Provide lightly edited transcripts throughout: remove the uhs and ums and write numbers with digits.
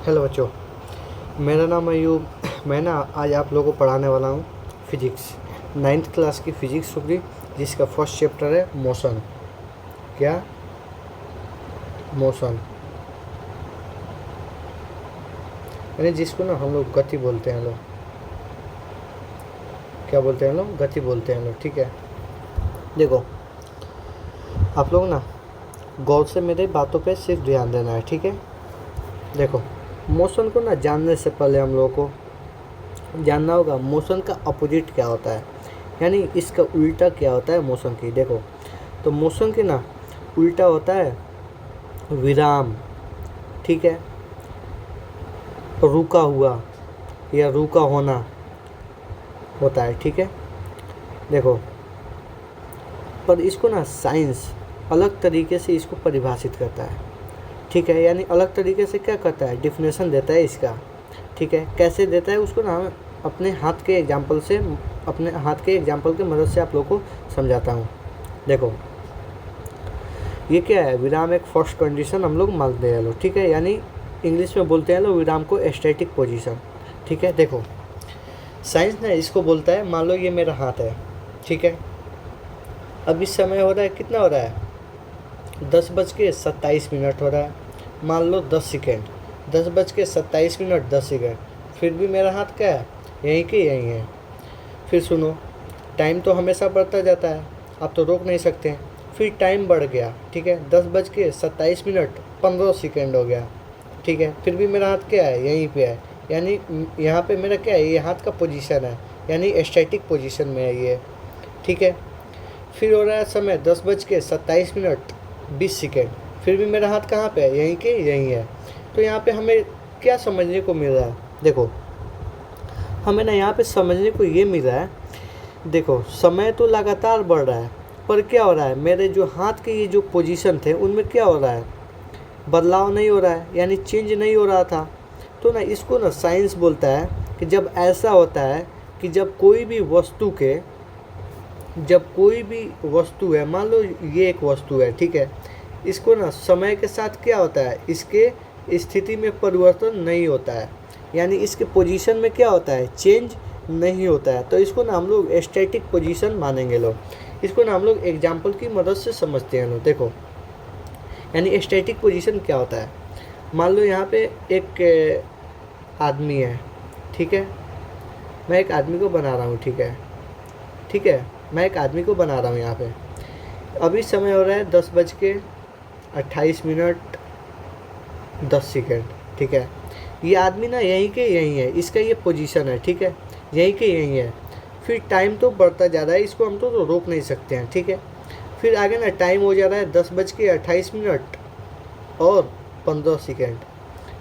Hello बच्चों, मेरा नाम अयूब। मैं ना आज आप लोगों को पढ़ाने वाला हूँ फिजिक्स, 9th क्लास की फिजिक्स होगी, जिसका फर्स्ट चैप्टर है मोशन। क्या? मोशन, यानी जिसको ना हम लोग गति बोलते हैं। लोग क्या बोलते हैं? लोग गति बोलते हैं लोग। ठीक है, देखो आप लोग ना गौर से मेरे बातों पे सिर्फ ध्यान देना है। ठीक है, देखो मोशन को ना जानने से पहले हम लोगों को जानना होगा मोशन का अपोजिट क्या होता है, यानी इसका उल्टा क्या होता है मोशन की। देखो तो मोशन के ना उल्टा होता है विराम। ठीक है, रुका हुआ या रुका होना होता है। ठीक है, देखो पर इसको ना साइंस अलग तरीके से इसको परिभाषित करता है। ठीक है, यानी अलग तरीके से क्या करता है, डिफिनेशन देता है इसका। ठीक है, कैसे देता है उसको ना अपने हाथ के एग्जाम्पल की मदद से आप लोग को समझाता हूँ। देखो ये क्या है, विराम एक फर्स्ट कंडीशन हम लोग मानते हैं लोग। ठीक है, यानी इंग्लिश में बोलते हैं लोग विराम को स्टैटिक पोजीशन। ठीक है, देखो साइंस ने इसको बोलता है, मान लो ये मेरा हाथ है। ठीक है, अब इस समय हो रहा है, कितना हो रहा है, 10:27 हो रहा है। मान लो 10 सेकेंड, 10:27 10 सेकेंड, फिर भी मेरा हाथ क्या है, यहीं के यहीं है। फिर सुनो, टाइम तो हमेशा बढ़ता जाता है, आप तो रोक नहीं सकते हैं। फिर टाइम बढ़ गया, ठीक है, 10:27 15 सेकेंड हो गया। ठीक है, फिर भी मेरा हाथ क्या है, यहीं पे है, यानी यहाँ पे मेरा क्या है, ये हाथ का पोजीशन है, यानी स्टैटिक पोजीशन में है ये। ठीक है, फिर हो रहा है समय 10:27 20 सेकेंड, फिर भी मेरा हाथ कहाँ पे है, यहीं के यहीं है। तो यहाँ पे हमें क्या समझने को मिल रहा है, देखो हमें ना यहाँ पे समझने को ये मिल रहा है, देखो समय तो लगातार बढ़ रहा है, पर क्या हो रहा है, मेरे जो हाथ के ये जो पोजीशन थे उनमें क्या हो रहा है, बदलाव नहीं हो रहा है, यानी चेंज नहीं हो रहा था। तो ना इसको ना साइंस बोलता है कि जब ऐसा होता है कि जब कोई भी वस्तु है, मान लो ये एक वस्तु है। ठीक है, इसको ना समय के साथ क्या होता है, इसके स्थिति में परिवर्तन नहीं होता है, यानी इसके पोजीशन में क्या होता है, चेंज नहीं होता है। तो इसको ना हम लोग स्टैटिक पोजीशन मानेंगे लोग। इसको ना हम लोग एग्जाम्पल की मदद से समझते हैं लोग। देखो यानी स्टैटिक पोजीशन क्या होता है, मान लो यहाँ पे एक आदमी है। ठीक है, मैं एक आदमी को बना रहा हूँ। ठीक है, मैं एक आदमी को बना रहा हूँ यहाँ पे। अभी समय हो रहा है 10:28 10 सेकेंड। ठीक है, ये आदमी ना यहीं के यहीं है, इसका ये पोजीशन है। ठीक है, यहीं के यहीं है। फिर टाइम तो बढ़ता जा रहा है, इसको हम तो रोक नहीं सकते हैं। ठीक है, फिर आगे ना टाइम हो जा रहा है 10:28 और 15 सेकेंड।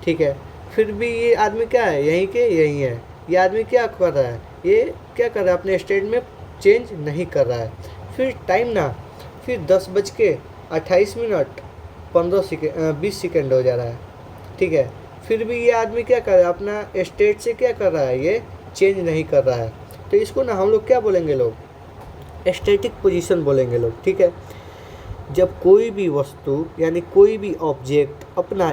ठीक है, फिर भी ये आदमी क्या है, यहीं के यहीं है। ये आदमी क्या कर रहा है, ये क्या कर रहा है, अपने स्टेट में चेंज नहीं कर रहा है। फिर टाइम ना फिर 10:28 15 सेकेंड 20 सेकेंड हो जा रहा है। ठीक है, फिर भी ये आदमी क्या कर रहा है, अपना स्टेट से क्या कर रहा है, ये चेंज नहीं कर रहा है। तो इसको ना हम लोग क्या बोलेंगे लोग, स्टैटिक पोजीशन बोलेंगे लोग। ठीक है, जब कोई भी वस्तु यानी कोई भी ऑब्जेक्ट अपना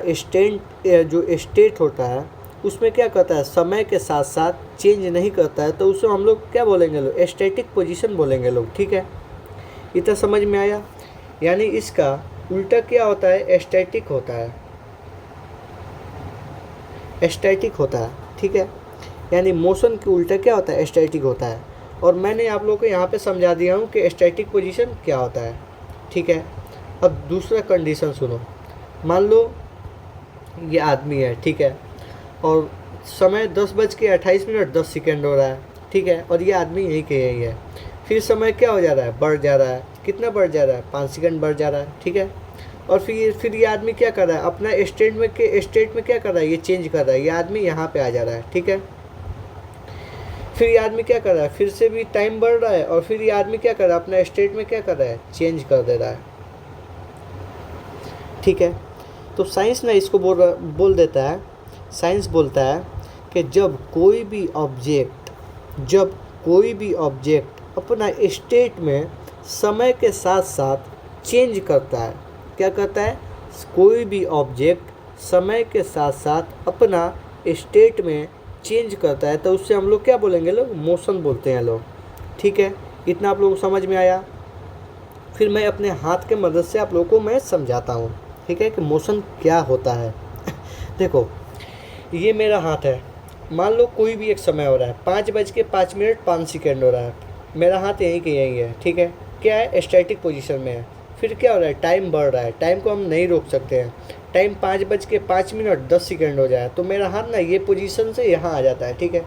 जो स्टेट होता है उसमें क्या करता है, समय के साथ साथ चेंज नहीं करता है, तो उसको हम लोग क्या बोलेंगे लोग, स्टैटिक पोजीशन बोलेंगे लोग। ठीक है, इतना समझ में आया। यानी इसका उल्टा क्या होता है, स्टैटिक होता है। ठीक है, यानी मोशन के उल्टा क्या होता है, स्टैटिक होता है। और मैंने आप लोगों को यहाँ पे समझा दिया हूँ कि स्टैटिक पोजीशन क्या होता है। ठीक है, अब दूसरा कंडीशन सुनो, मान लो ये आदमी है। ठीक है, और समय 10:28 10 सेकेंड हो रहा है। ठीक है, और ये आदमी यहीं के यहीं है। फिर समय क्या हो जा रहा है, बढ़ जा रहा है, कितना बढ़ जा रहा है, 5 सेकेंड बढ़ जा रहा है। ठीक है, और फिर ये आदमी क्या कर रहा है, अपना स्टेट में क्या कर रहा है, ये चेंज कर रहा है, ये आदमी यहाँ पे आ जा रहा है। ठीक है, फिर ये आदमी क्या कर रहा है, फिर से भी टाइम बढ़ रहा है, और फिर ये आदमी क्या कर रहा है, अपना स्टेट में क्या कर रहा है, चेंज कर दे रहा है। ठीक है, तो साइंस ना इसको बोल देता है, साइंस बोलता है कि जब कोई भी ऑब्जेक्ट अपना स्टेट में समय के साथ साथ चेंज करता है, क्या करता है, कोई भी ऑब्जेक्ट समय के साथ साथ अपना स्टेट में चेंज करता है तो उससे हम लोग क्या बोलेंगे लोग, मोशन बोलते हैं लोग। ठीक है, इतना आप लोगों को समझ में आया। फिर मैं अपने हाथ के मदद से आप लोगों को मैं समझाता हूँ, ठीक है, कि मोशन क्या होता है। देखो, ये मेरा हाथ है, मान लो कोई भी एक समय हो रहा है, 5:05 हो रहा है, मेरा हाथ यहीं के यहीं है। ठीक है, क्या है, स्टैटिक पोजीशन में है। फिर क्या हो रहा है, टाइम बढ़ रहा है, टाइम को हम नहीं रोक सकते हैं। टाइम 5:05 हो जाए तो मेरा हाथ ना ये पोजीशन से यहाँ आ जाता है। ठीक है,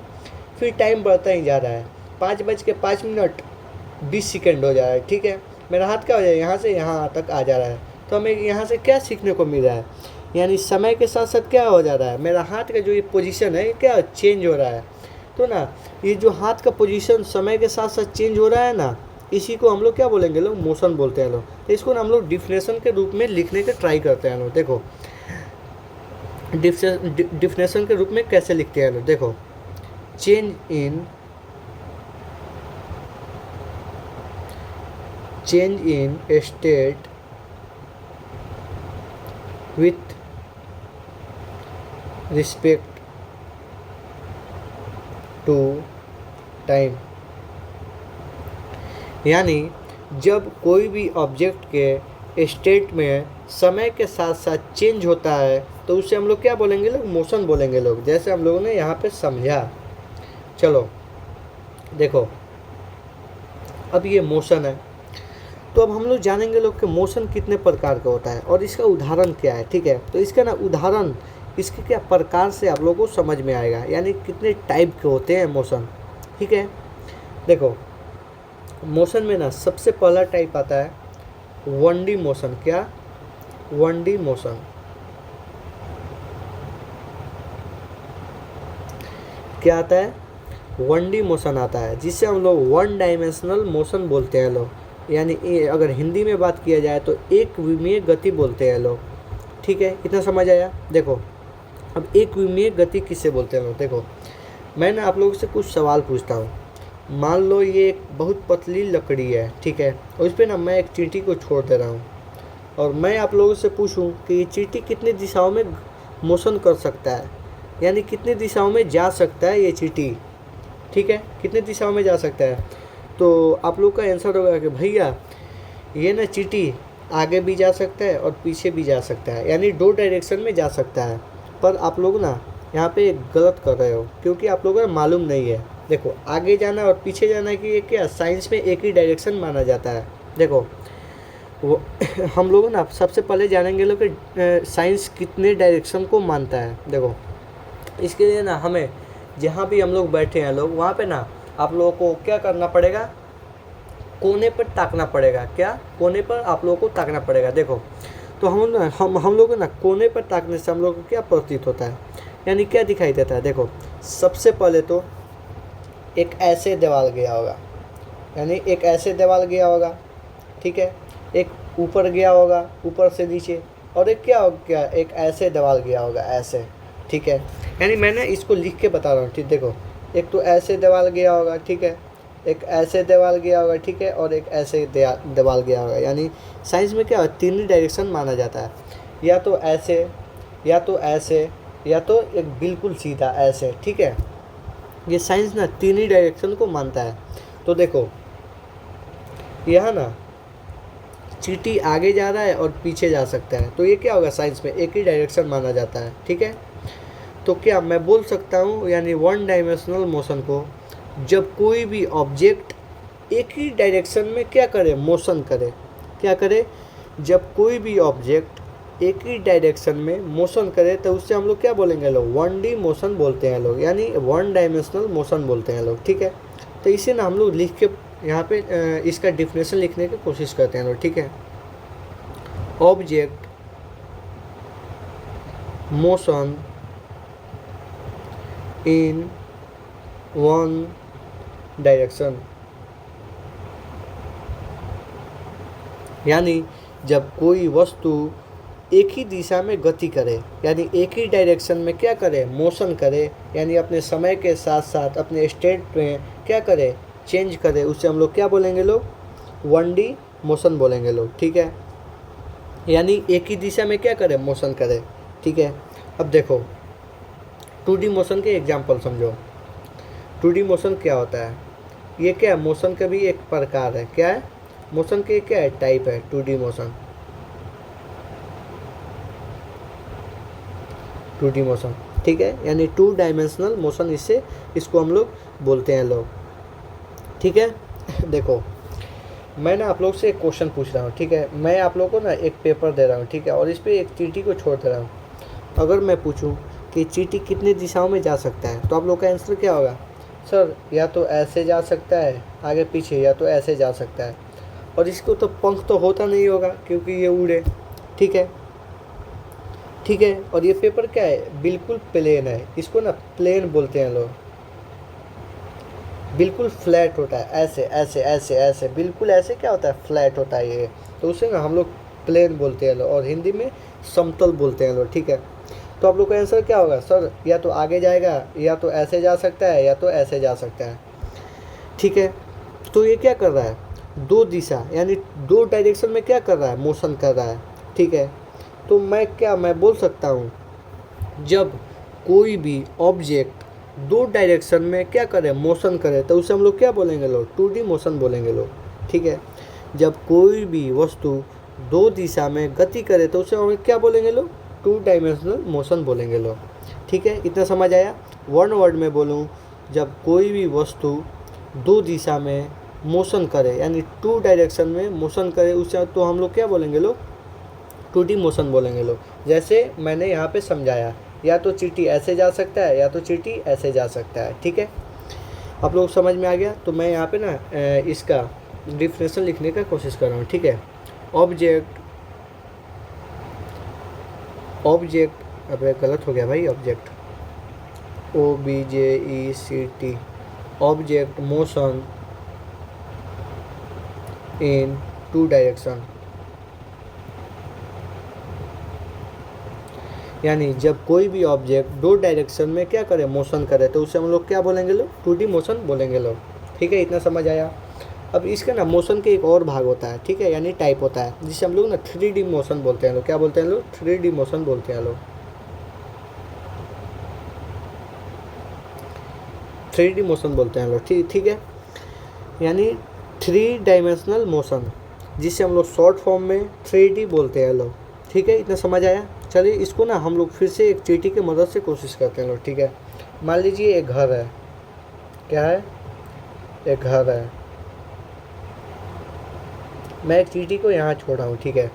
फिर टाइम बढ़ता ही जा रहा है, 5:05 हो जा रहा है। ठीक है, मेरा हाथ क्या हो जाए, यहाँ से यहाँ तक आ जा रहा है। तो हमें यहाँ से क्या सीखने को मिल रहा है, यानी समय के साथ साथ क्या हो जा रहा है, मेरा हाथ का जो ये पोजीशन है क्या चेंज हो रहा है। तो ना ये जो हाथ का पोजीशन समय के साथ साथ चेंज हो रहा है ना, इसी को हम लोग क्या बोलेंगे लोग, मोशन बोलते हैं लोग। तो इसको ना हम लोग डिफिनेशन के रूप में लिखने का ट्राई करते हैं लोग। देखो, डिफिनेशन के रूप में कैसे लिखते हैं लोग, देखो, change in state with respect to time. यानी जब कोई भी ऑब्जेक्ट के स्टेट में समय के साथ साथ चेंज होता है तो उसे हम लोग क्या बोलेंगे लोग, मोशन बोलेंगे लोग, जैसे हम लोगों ने यहाँ पे समझा। चलो देखो, अब ये मोशन है, तो अब हम लोग जानेंगे लोग कि मोशन कितने प्रकार का होता है और इसका उदाहरण क्या है। ठीक है, तो इसका ना उदाहरण, इसके क्या प्रकार से आप लोगों को समझ में आएगा, यानी कितने टाइप के होते हैं मोशन। ठीक है, देखो, मोशन में ना सबसे पहला टाइप आता है 1D मोशन। क्या, 1D मोशन। क्या आता है, 1D मोशन आता है, जिससे हम लोग 1 डायमेंशनल मोशन बोलते हैं लोग, यानी अगर हिंदी में बात किया जाए तो एक विमीय गति बोलते हैं लोग। ठीक है, इतना समझ आया। देखो, अब एक विमीय गति किससे बोलते हैं लोग, देखो, मैं ना आप लोगों से कुछ सवाल पूछता हूँ। मान लो ये एक बहुत पतली लकड़ी है, ठीक है, और उस पर ना मैं एक चींटी को छोड़ दे रहा हूँ और मैं आप लोगों से पूछूं कि ये चींटी कितनी दिशाओं में मोशन कर सकता है, यानी कितनी दिशाओं में जा सकता है ये चींटी। ठीक है, कितनी दिशाओं में जा सकता है, तो आप लोग का आंसर होगा कि भैया ये ना चींटी आगे भी जा सकता है और पीछे भी जा सकता है, यानी 2 डायरेक्शन में जा सकता है। पर आप लोग ना यहाँ पे गलत कर रहे हो, क्योंकि आप लोगों को मालूम नहीं है। देखो, आगे जाना और पीछे जाना की ये क्या साइंस में एक ही डायरेक्शन माना जाता है। देखो, वो हम लोग ना सबसे पहले जानेंगे लोग कि साइंस कितने डायरेक्शन को मानता है। देखो, इसके लिए ना हमें जहाँ भी हम लोग बैठे हैं लोग, वहाँ पे ना आप लोगों को क्या करना पड़ेगा, कोने पर ताकना पड़ेगा। क्या, कोने पर आप लोगों को ताकना पड़ेगा। देखो, तो हम लोग ना कोने पर ताकने से हम लोग को क्या प्रतीत होता है, यानी क्या दिखाई देता है। देखो, सबसे पहले तो एक ऐसे दीवार गया होगा, यानी एक ऐसे दीवार गया होगा। ठीक है, एक ऊपर गया होगा, ऊपर से नीचे, और एक क्या हो गया, एक ऐसे दीवार गया होगा, ऐसे। ठीक है, यानी मैंने इसको लिख के बता रहा हूँ। ठीक, देखो, एक तो ऐसे दीवार गया होगा, ठीक है, एक ऐसे दीवार गया होगा, ठीक है, और एक ऐसे दीवार गया होगा। यानी साइंस में क्या, 3 ही डायरेक्शन माना जाता है, या तो ऐसे, या तो ऐसे, या तो एक बिल्कुल सीधा ऐसे। ठीक है, ये साइंस ना 3 ही डायरेक्शन को मानता है। तो देखो, यहाँ ना चींटी आगे जा रहा है और पीछे जा सकता है, तो ये क्या होगा, साइंस में एक ही डायरेक्शन माना जाता है। ठीक है, तो क्या मैं बोल सकता हूँ, यानी 1 डायमेंशनल मोशन को जब कोई भी ऑब्जेक्ट एक ही डायरेक्शन में क्या करे, मोशन करे। क्या करे, जब कोई भी ऑब्जेक्ट एक ही डायरेक्शन में मोशन करे तो उससे हम लोग क्या बोलेंगे लोग, 1D मोशन बोलते हैं लोग, यानी 1 डायमेंशनल मोशन बोलते हैं लोग। ठीक है, तो इसे ना हम लोग लिख के यहाँ पे इसका डिफिनेशन लिखने की कोशिश करते हैं लोग। ठीक है, ऑब्जेक्ट मोशन इन 1 डायरेक्शन, यानी जब कोई वस्तु एक ही दिशा में गति करे, यानी एक ही डायरेक्शन में क्या करे, मोशन करे, यानी अपने समय के साथ साथ अपने स्टेट में क्या करे, चेंज करे, उससे हम लोग क्या बोलेंगे लोग, 1D मोशन बोलेंगे लोग। ठीक है, यानी एक ही दिशा में क्या करे, मोशन करे, ठीक है। अब देखो 2D मोशन के एग्जाम्पल समझो। 2D मोशन क्या होता है? ये क्या है? मोशन का भी एक प्रकार है। क्या है? मोशन के क्या है? टाइप है 2D मोशन। 2D मोशन, ठीक है, यानी 2 डायमेंशनल मोशन इसको हम लोग बोलते हैं लोग, ठीक है। देखो मैं ना आप लोग से एक क्वेश्चन पूछ रहा हूँ, ठीक है। मैं आप लोग को ना एक पेपर दे रहा हूँ, ठीक है, और इस पर एक चींटी को छोड़ दे रहा हूँ। अगर मैं पूछूं कि चींटी कितनी दिशाओं में जा सकता है, तो आप लोग का आंसर क्या होगा? सर या तो ऐसे जा सकता है आगे पीछे, या तो ऐसे जा सकता है। और इसको तो पंख तो होता नहीं होगा क्योंकि ये उड़े, ठीक है, ठीक है। और ये पेपर क्या है? बिल्कुल प्लेन है। इसको ना प्लेन बोलते हैं लोग। बिल्कुल फ्लैट होता है, ऐसे ऐसे ऐसे ऐसे, बिल्कुल ऐसे क्या होता है? फ्लैट होता है ये। तो उसे ना हम लोग प्लेन बोलते हैं लोग, और हिंदी में समतल बोलते हैं लोग, ठीक है। तो आप लोग का आंसर क्या होगा? सर या तो आगे जाएगा, या तो ऐसे जा सकता है, या तो ऐसे जा सकता है, ठीक है। तो ये क्या कर रहा है? 2 दिशा यानी 2 डायरेक्शन में क्या कर रहा है? मोशन कर रहा है, ठीक है। तो मैं बोल सकता हूँ, जब कोई भी ऑब्जेक्ट 2 डायरेक्शन में क्या करे? मोशन करे, तो उसे हम लोग क्या बोलेंगे लोग? 2D मोशन बोलेंगे लोग, ठीक है। जब कोई भी वस्तु 2 दिशा में गति करे, तो उसे हम क्या बोलेंगे लोग? 2 डायमेंशनल मोशन बोलेंगे लोग, ठीक है। इतना समझ आया? वन वर्ड में बोलूँ, जब कोई भी वस्तु 2 दिशा में मोशन करे यानी 2 डायरेक्शन में मोशन करे, उसे तो हम लोग क्या बोलेंगे लोग? 2D मोशन बोलेंगे लोग। जैसे मैंने यहाँ पे समझाया, या तो चींटी ऐसे जा सकता है, या तो चींटी ऐसे जा सकता है, ठीक है। आप लोग समझ में आ गया? तो मैं यहाँ पे ना इसका डिफिनेशन लिखने का कोशिश कर रहा हूँ, ठीक है। ऑब्जेक्ट अबे गलत हो गया भाई। Object OBJECT, object motion in 2 direction, यानी जब कोई भी ऑब्जेक्ट 2 डायरेक्शन में क्या करे? मोशन करे, तो उसे हम लोग क्या बोलेंगे लोग? 2D मोशन बोलेंगे लोग, ठीक है। इतना समझ आया? अब इसका ना मोशन के एक और भाग होता है, ठीक है, यानी टाइप होता है, जिसे हम लोग ना 3D मोशन बोलते हैं लोग। क्या बोलते हैं लोग? 3D मोशन बोलते हैं लोग, 3D मोशन बोलते हैं लोग, ठीक है। यानी 3 डायमेंशनल मोशन, जिसे हम लोग शॉर्ट फॉर्म में 3D बोलते हैं लोग, ठीक है। इतना समझ आया? चलिए इसको ना हम लोग फिर से एक चींटी की मदद से कोशिश करते हैं लोग, ठीक है। मान लीजिए एक घर है। क्या है? एक घर है। मैं एक चींटी को यहाँ छोड़ा हूँ, ठीक है।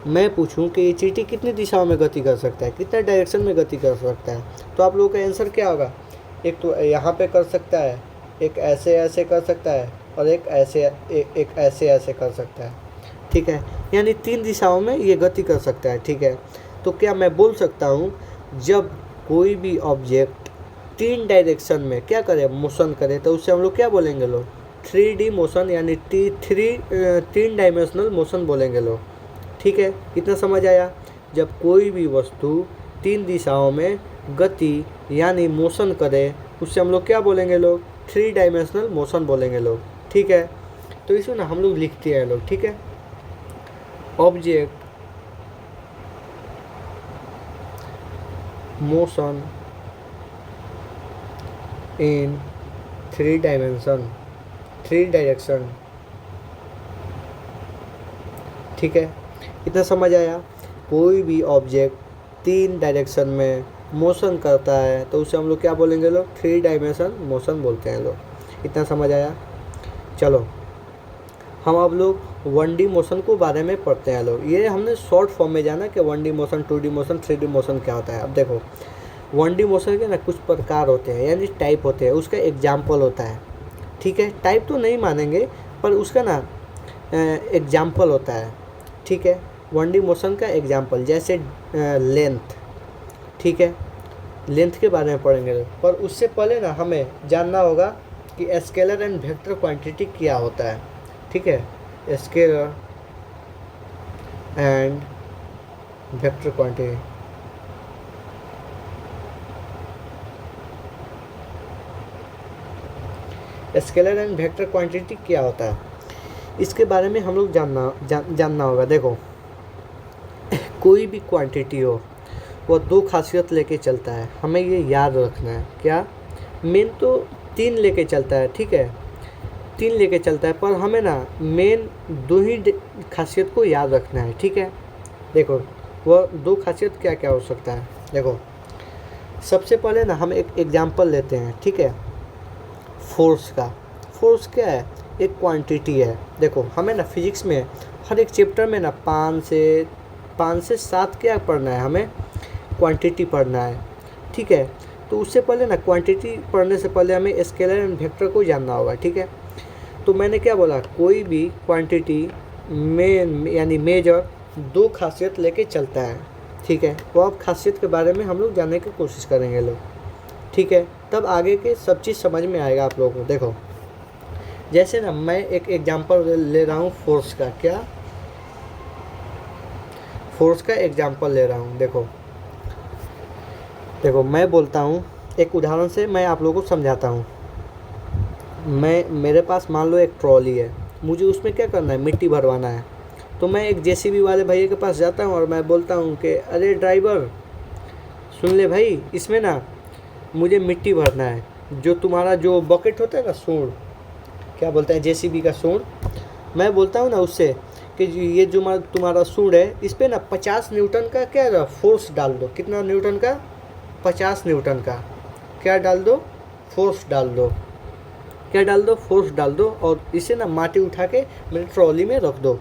मैं पूछूं कि ये चींटी कितनी दिशाओं में गति कर सकता है, कितना डायरेक्शन में गति कर सकता है, तो आप लोगों का आंसर क्या होगा? एक तो यहाँ पे कर सकता है, एक ऐसे ऐसे कर सकता है, और एक ऐसे ऐसे कर सकता है, ठीक है। यानी 3 दिशाओं में ये गति कर सकता है, ठीक है। तो क्या मैं बोल सकता हूँ, जब कोई भी ऑब्जेक्ट 3 डायरेक्शन में क्या करे? मोशन करे, तो उससे हम लोग क्या बोलेंगे लोग? 3D मोशन, यानी 3 डायमेंशनल मोशन बोलेंगे लोग, ठीक है। इतना समझ आया? जब कोई भी वस्तु 3 दिशाओं में गति यानी मोशन करे, उससे हम लोग क्या बोलेंगे लोग? 3 डायमेंशनल मोशन बोलेंगे लोग, ठीक है। तो इसमें ना हम लोग लिखते हैं लोग, ठीक है। ऑब्जेक्ट मोशन इन 3 डायरेक्शन, ठीक है। इतना समझ आया? कोई भी ऑब्जेक्ट 3 डायरेक्शन में मोशन करता है, तो उसे हम लोग क्या बोलेंगे लोग? 3 डायमेंशन मोशन बोलते हैं लोग। इतना समझ आया? चलो हम अब लोग 1D मोशन को बारे में पढ़ते हैं लोग। ये हमने शॉर्ट फॉर्म में जाना कि 1D motion, 2D motion, 3D motion क्या होता है। अब देखो 1D मोशन के ना कुछ प्रकार होते हैं, यानी टाइप होते हैं, उसका एग्जाम्पल होता है, ठीक है। टाइप तो नहीं मानेंगे, पर उसका ना एग्जाम्पल होता है, ठीक है। 1D मोशन का एग्जाम्पल जैसे लेंथ, ठीक है। लेंथ के बारे में पढ़ेंगे, पर उससे पहले ना हमें जानना होगा कि स्केलर एंड वेक्टर क्वांटिटी क्या होता है, ठीक है। Scalar and vector quantity, scalar and vector quantity क्या होता है, इसके बारे में हम लोग जानना होगा। देखो कोई भी क्वांटिटी हो, वह दो खासियत लेके चलता है, हमें ये याद रखना है। क्या? मेन तो 3 लेके चलता है, ठीक है, 3 लेके चलता है, पर हमें ना मेन 2 ही खासियत को याद रखना है, ठीक है। देखो वह 2 खासियत क्या क्या हो सकता है। देखो सबसे पहले ना हम एक एग्जांपल लेते हैं, ठीक है, फोर्स का। फोर्स क्या है? एक क्वांटिटी है। देखो हमें ना फिजिक्स में हर एक चैप्टर में ना 5 से 7 क्या पढ़ना है, हमें क्वांटिटी पढ़ना है, ठीक है। तो उससे पहले ना क्वांटिटी पढ़ने से पहले हमें स्केलर एंड वेक्टर को जानना होगा, ठीक है। तो मैंने क्या बोला, कोई भी क्वांटिटी में यानी मेजर 2 खासियत लेके चलता है, ठीक है। वो अब खासियत के बारे में हम लोग जानने की कोशिश करेंगे लोग, ठीक है, तब आगे के सब चीज़ समझ में आएगा आप लोगों को। देखो जैसे ना मैं एक एग्जांपल ले रहा हूँ फोर्स का। क्या? फोर्स का एग्जांपल ले रहा हूँ। देखो मैं बोलता हूँ, एक उदाहरण से मैं आप लोगों को समझाता हूँ। मेरे पास मान लो एक ट्रॉली है, मुझे उसमें क्या करना है, मिट्टी भरवाना है। तो मैं एक जेसीबी वाले भैया के पास जाता हूँ और मैं बोलता हूँ कि अरे ड्राइवर सुन ले भाई, इसमें ना मुझे मिट्टी भरना है। जो तुम्हारा जो बकेट होता है ना, सूंड, क्या बोलते हैं, जेसीबी का सूंड, मैं बोलता हूँ ना उससे कि ये जो तुम्हारा सूंड है, इस पर ना 50 न्यूटन का क्या फोर्स डाल दो। कितना न्यूटन का? 50 न्यूटन का क्या डाल दो, फोर्स डाल दो। क्या डाल दो? फोर्स डाल दो। और इसे ना माटी उठा के मेरी ट्रॉली में रख दो।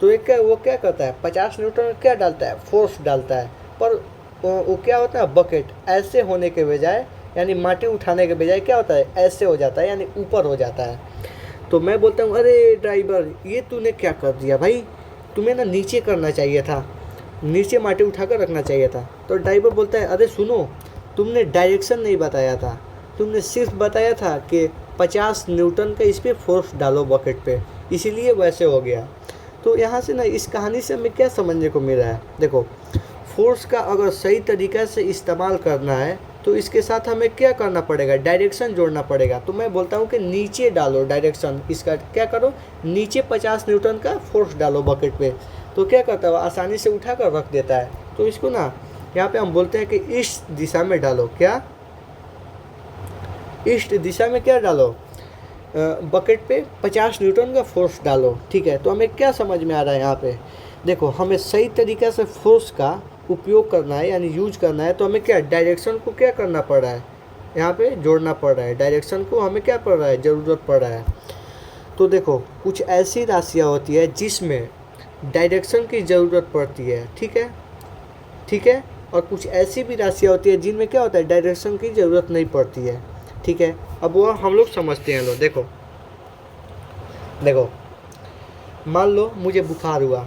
तो एक वो क्या करता है, 50 न्यूटन क्या डालता है, फोर्स डालता है। पर वो क्या होता है, बकेट ऐसे होने के बजाय यानी माटी उठाने के बजाय क्या होता है, ऐसे हो जाता है, यानी ऊपर हो जाता है। तो मैं बोलता हूँ अरे ड्राइवर ये तूने क्या कर दिया भाई, तुम्हें ना नीचे करना चाहिए था, नीचे माटी उठा कर रखना चाहिए था। तो ड्राइवर बोलता है अरे सुनो, तुमने डायरेक्शन नहीं बताया था, तुमने सिर्फ बताया था कि 50 न्यूटन का इस पर फोर्स डालो बकेट पे, इसीलिए वैसे हो गया। तो यहाँ से ना इस कहानी से हमें क्या समझने को मिल रहा है, देखो फोर्स का अगर सही तरीक़ा से इस्तेमाल करना है तो इसके साथ हमें क्या करना पड़ेगा, डायरेक्शन जोड़ना पड़ेगा। तो मैं बोलता हूँ कि नीचे डालो डायरेक्शन, इसका क्या करो, नीचे 50 न्यूटन का फोर्स डालो बकेट पे। तो क्या करता है, आसानी से उठा कर रख देता है। तो इसको ना यहाँ पे हम बोलते हैं कि ईस्ट दिशा में डालो। क्या? ईस्ट दिशा में क्या डालो, बकेट पे 50 न्यूटन का फोर्स डालो, ठीक है। तो हमें क्या समझ में आ रहा है यहाँ पे, देखो हमें सही तरीक़ा से फोर्स का उपयोग करना है यानी यूज करना है। तो हमें क्या, डायरेक्शन को क्या करना पड़ रहा है, यहाँ पे जोड़ना पड़ रहा है। डायरेक्शन को हमें क्या पड़ रहा है, ज़रूरत पड़ रहा है। तो देखो कुछ ऐसी राशियाँ होती है जिसमें डायरेक्शन की ज़रूरत पड़ती है, ठीक है, ठीक है। और कुछ ऐसी भी राशियाँ होती है जिनमें क्या होता है, डायरेक्शन की ज़रूरत नहीं पड़ती है, ठीक है। अब वो हम लोग समझते हैं। लो देखो मान लो मुझे बुखार हुआ,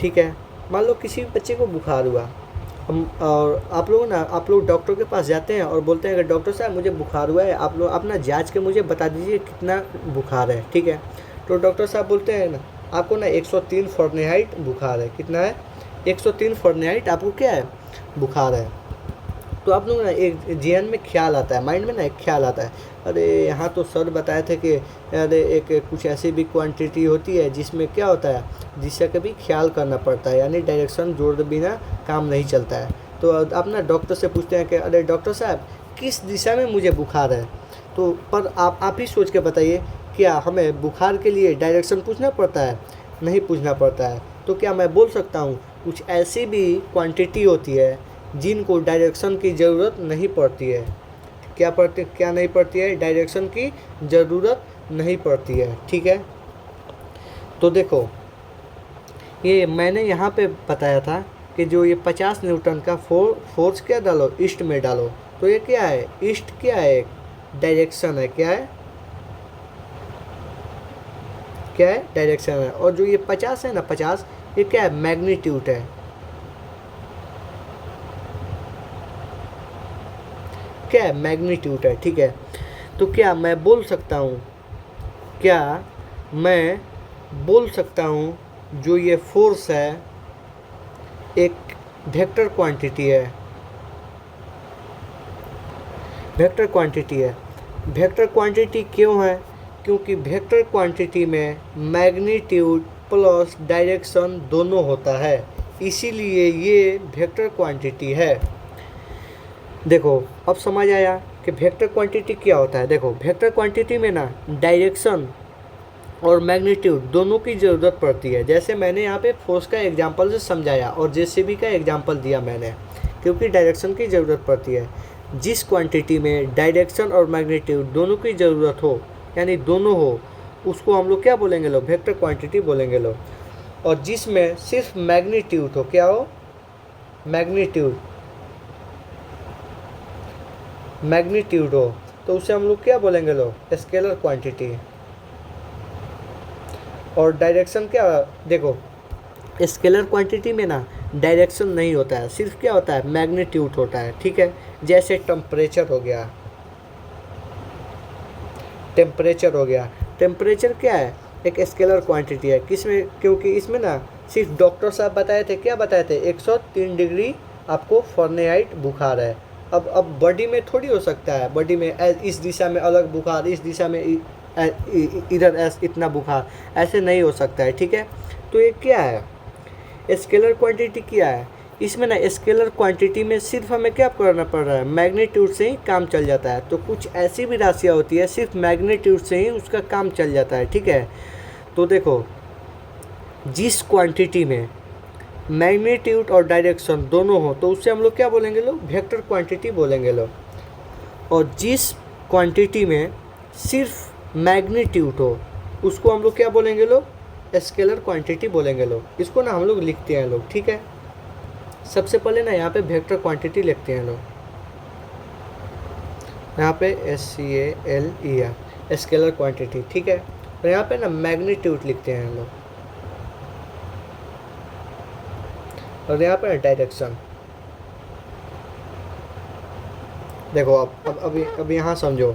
ठीक है, मान लो किसी बच्चे को बुखार हुआ, और आप लोग डॉक्टर के पास जाते हैं और बोलते हैं कि डॉक्टर साहब मुझे बुखार हुआ है, आप लोग अपना जांच के मुझे बता दीजिए कितना बुखार है, ठीक है। तो डॉक्टर साहब बोलते हैं ना आपको ना 103 फ़ारेनहाइट बुखार है। कितना है? 103 फ़ारेनहाइट आपको क्या है, बुखार है। तो आप लोग ना एक जेएन में ख्याल आता है, माइंड में ना एक ख्याल आता है, अरे यहाँ तो सर बताए थे कि अरे एक कुछ ऐसी भी क्वांटिटी होती है जिसमें क्या होता है, जिससे कभी ख्याल करना पड़ता है, यानी डायरेक्शन जोड़ बिना काम नहीं चलता है। तो आप ना डॉक्टर से पूछते हैं कि अरे डॉक्टर साहब किस दिशा में मुझे बुखार है। तो पर आप ही सोच के बताइए, क्या हमें बुखार के लिए डायरेक्शन पूछना पड़ता है? नहीं पूछना पड़ता है। तो क्या मैं बोल सकता हूँ कुछ ऐसी भी क्वांटिटी होती है जिनको डायरेक्शन की ज़रूरत नहीं पड़ती है। क्या नहीं पड़ती है, डायरेक्शन की ज़रूरत नहीं पड़ती है, ठीक है। तो देखो ये मैंने यहाँ पे बताया था कि जो ये 50 न्यूटन का फोर्स क्या डालो, ईस्ट में डालो। तो ये क्या है, ईस्ट क्या है, डायरेक्शन है। क्या है, क्या है, डायरेक्शन है। और जो ये 50 है ना, 50 ये क्या है, मैग्नीट्यूड है। क्या है, मैग्नीट्यूड है, ठीक है। तो क्या मैं बोल सकता हूँ जो ये फोर्स है एक वेक्टर क्वांटिटी है, वेक्टर क्वांटिटी है। वेक्टर क्वांटिटी क्यों है? क्योंकि वेक्टर क्वांटिटी में मैग्नीट्यूड प्लस डायरेक्शन दोनों होता है, इसीलिए ये वेक्टर क्वांटिटी है। देखो अब समझ आया कि वेक्टर क्वांटिटी क्या होता है। देखो वेक्टर क्वांटिटी में ना डायरेक्शन और मैग्नीट्यूड दोनों की ज़रूरत पड़ती है। जैसे मैंने यहाँ पे फोर्स का एग्जांपल से समझाया और जेसीबी का एग्जांपल दिया मैंने, क्योंकि डायरेक्शन की ज़रूरत पड़ती है। जिस क्वांटिटी में डायरेक्शन और मैग्नीट्यूड दोनों की ज़रूरत हो, यानी दोनों हो, उसको हम लोग क्या बोलेंगे लोग, वेक्टर क्वांटिटी बोलेंगे लोग। और जिसमें सिर्फ मैग्नीट्यूड हो, क्या हो, मैग्नीट्यूड हो, तो उसे हम लोग क्या बोलेंगे लोग, स्केलर क्वांटिटी। और डायरेक्शन क्या, देखो स्केलर क्वांटिटी में ना डायरेक्शन नहीं होता है, सिर्फ क्या होता है, मैग्नीट्यूड होता है। ठीक है, जैसे टेम्परेचर हो गया, टेम्परेचर क्या है, एक स्केलर क्वांटिटी है। किसमें, क्योंकि इसमें ना सिर्फ डॉक्टर साहब बताए थे, क्या बताए थे, 103 डिग्री आपको फ़ारेनहाइट बुखार है। अब बॉडी में थोड़ी हो सकता है, बॉडी में इस दिशा में अलग बुखार, इस दिशा में इधर इतना बुखार, ऐसे नहीं हो सकता है। ठीक है, तो ये क्या है, स्केलर क्वांटिटी क्या है। इसमें ना स्केलर क्वांटिटी में सिर्फ हमें क्या करना पड़ रहा है, मैग्नीट्यूड से ही काम चल जाता है। तो कुछ ऐसी भी राशियाँ होती है सिर्फ मैग्नीट्यूड से ही उसका काम चल जाता है। ठीक है, तो देखो जिस क्वांटिटी में मैग्नीट्यूड और डायरेक्शन दोनों हो, तो उससे हम लोग क्या बोलेंगे लोग, वेक्टर क्वांटिटी बोलेंगे लोग। और जिस क्वांटिटी में सिर्फ मैग्नीट्यूड हो, उसको हम लोग क्या बोलेंगे लोग, स्केलर क्वांटिटी बोलेंगे लोग। इसको ना हम लोग लिखते हैं लोग। ठीक है, सबसे पहले ना यहाँ पे वेक्टर क्वांटिटी लिखते हैं लोग, यहाँ पे SCALER, स्केलर क्वांटिटी। ठीक है, और यहाँ पे ना मैग्नीट्यूड लिखते हैं हम लोग, और यहाँ पे डायरेक्शन। देखो अब यहाँ समझो।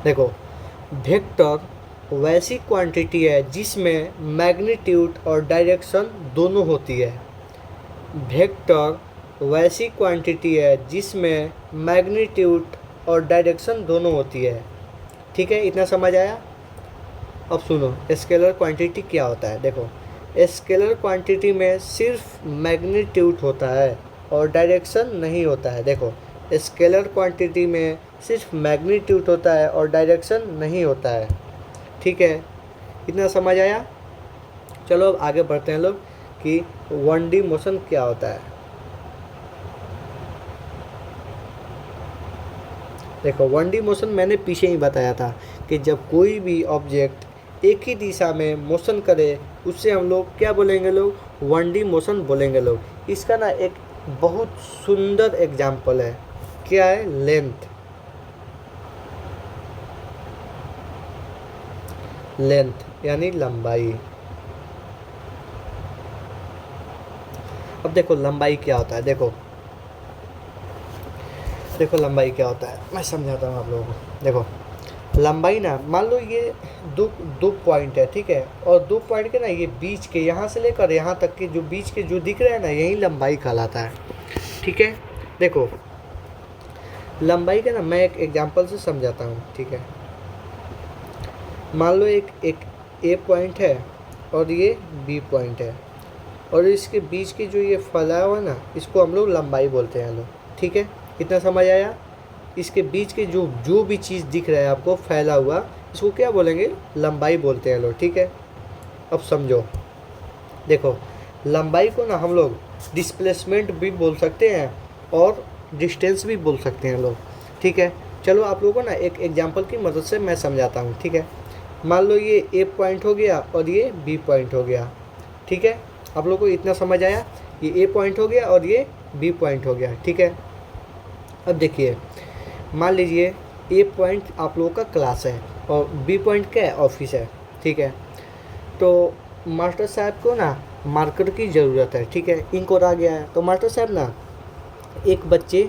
देखो वेक्टर वैसी क्वांटिटी है जिसमें मैग्नीट्यूड और डायरेक्शन दोनों होती है। वेक्टर वैसी क्वांटिटी है जिसमें मैग्नीट्यूड और डायरेक्शन दोनों होती है। ठीक है, इतना समझ आया। अब सुनो स्केलर क्वांटिटी क्या होता है। देखो स्केलर क्वांटिटी में सिर्फ मैग्नीट्यूड होता है और डायरेक्शन नहीं होता है। देखो स्केलर क्वांटिटी में सिर्फ मैग्नीट्यूड होता है और डायरेक्शन नहीं होता है। ठीक है, इतना समझ आया। चलो अब आगे बढ़ते हैं लोग कि 1D मोशन क्या होता है। देखो 1D मोशन मैंने पीछे ही बताया था कि जब कोई भी ऑब्जेक्ट एक ही दिशा में मोशन करे, उससे हम लोग क्या बोलेंगे लोग, 1D मोशन बोलेंगे लोग। इसका ना एक बहुत सुंदर एग्जाम्पल है, क्या है, लेंथ यानी लंबाई। अब देखो लंबाई क्या होता है। देखो लंबाई क्या होता है, मैं समझाता हूँ आप लोगों को। देखो लंबाई ना, मान लो ये दो पॉइंट है। ठीक है, और 2 पॉइंट के ना ये बीच के, यहाँ से लेकर यहाँ तक के जो बीच के जो दिख रहे हैं ना, यही लंबाई कहलाता है। ठीक है, देखो लंबाई का ना मैं एक एग्जांपल से समझाता हूँ। ठीक है, मान लो एक ए पॉइंट है और ये बी पॉइंट है, और इसके बीच की जो ये फैला हुआ ना, इसको हम लोग लंबाई बोलते हैं लोग। ठीक है, कितना समझ आया। इसके बीच के जो भी चीज़ दिख रहा है आपको फैला हुआ, इसको क्या बोलेंगे, लंबाई बोलते हैं लोग। ठीक है, अब समझो। देखो लंबाई को ना हम लोग डिस्प्लेसमेंट भी बोल सकते हैं और डिस्टेंस भी बोल सकते हैं लोग। ठीक है, चलो आप लोगों को ना एक एग्जांपल की मदद से मैं समझाता हूँ। ठीक है, मान लो ये ए पॉइंट हो गया और ये बी पॉइंट हो गया। ठीक है, आप लोगों को इतना समझ आया, ये ए पॉइंट हो गया और ये बी पॉइंट हो गया। ठीक है, अब देखिए मान लीजिए ए पॉइंट आप लोगों का क्लास है और बी पॉइंट क्या है, ऑफिस है। ठीक है, तो मास्टर साहब को ना मार्कर की ज़रूरत है। ठीक है, इंक और आ गया है, तो मास्टर साहब ना एक बच्चे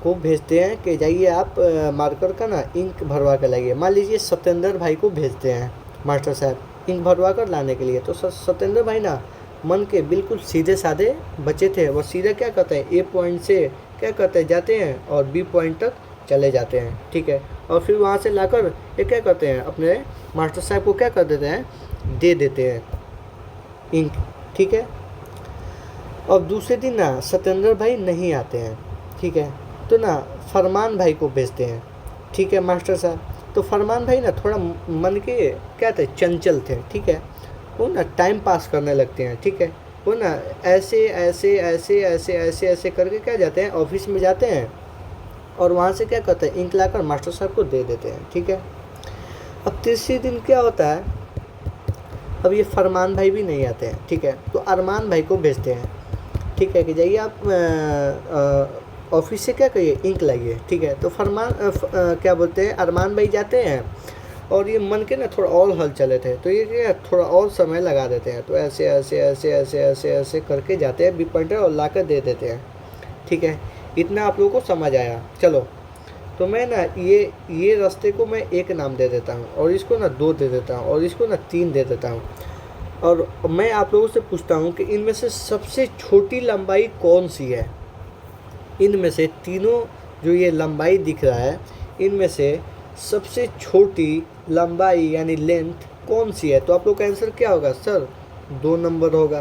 को भेजते हैं कि जाइए आप मार्कर का ना इंक भरवा कर लाइए। मान लीजिए सत्येंद्र भाई को भेजते हैं मास्टर साहब इंक भरवा कर लाने के लिए। तो सत्येंद्र भाई ना मन के बिल्कुल सीधे साधे बच्चे थे, वो सीधे क्या करते हैं, ए पॉइंट से क्या करते हैं, जाते हैं और बी पॉइंट तक चले जाते हैं। ठीक है, और फिर वहाँ से लाकर ये क्या करते हैं, अपने मास्टर साहब को क्या कर देते हैं, दे देते हैं इंक। ठीक है, अब दूसरे दिन ना सत्येंद्र भाई नहीं आते हैं। ठीक है। तो ना फरमान भाई को भेजते हैं, ठीक है मास्टर साहब। तो फरमान भाई ना थोड़ा मन के क्या थे, चंचल थे, ठीक है। वो ना टाइम पास करने लगते हैं, ठीक है। वो ना ऐसे ऐसे ऐसे ऐसे ऐसे ऐसे करके क्या जाते हैं, ऑफिस में जाते हैं और वहाँ से क्या करते हैं, इंक लाकर मास्टर साहब को दे देते हैं, ठीक है। अब तीसरे दिन क्या होता है, अब ये फरमान भाई भी नहीं आते हैं, ठीक है। तो अरमान भाई को भेजते हैं, ठीक है, कि जाइए आप ऑफिस से क्या करिए, इंक लाइए, ठीक है। तो क्या बोलते हैं, अरमान भाई जाते हैं और ये मन के ना थोड़ा और हल चले थे, तो ये क्या थोड़ा और समय लगा देते हैं। तो ऐसे ऐसे ऐसे ऐसे ऐसे ऐसे करके जाते हैं बी पॉइंटर और ला कर दे देते हैं, ठीक है। इतना आप लोगों को समझ आया। चलो, तो मैं ना ये रास्ते को मैं एक नाम दे देता हूँ और इसको ना 2 दे देता हूँ और इसको ना 3 दे देता हूँ। और मैं आप लोगों से पूछता हूँ कि इनमें से सबसे छोटी लंबाई कौन सी है। इनमें से तीनों जो ये लंबाई दिख रहा है, इनमें से सबसे छोटी लंबाई यानी लेंथ कौन सी है। तो आप लोग का आंसर क्या होगा सर, 2 नंबर होगा,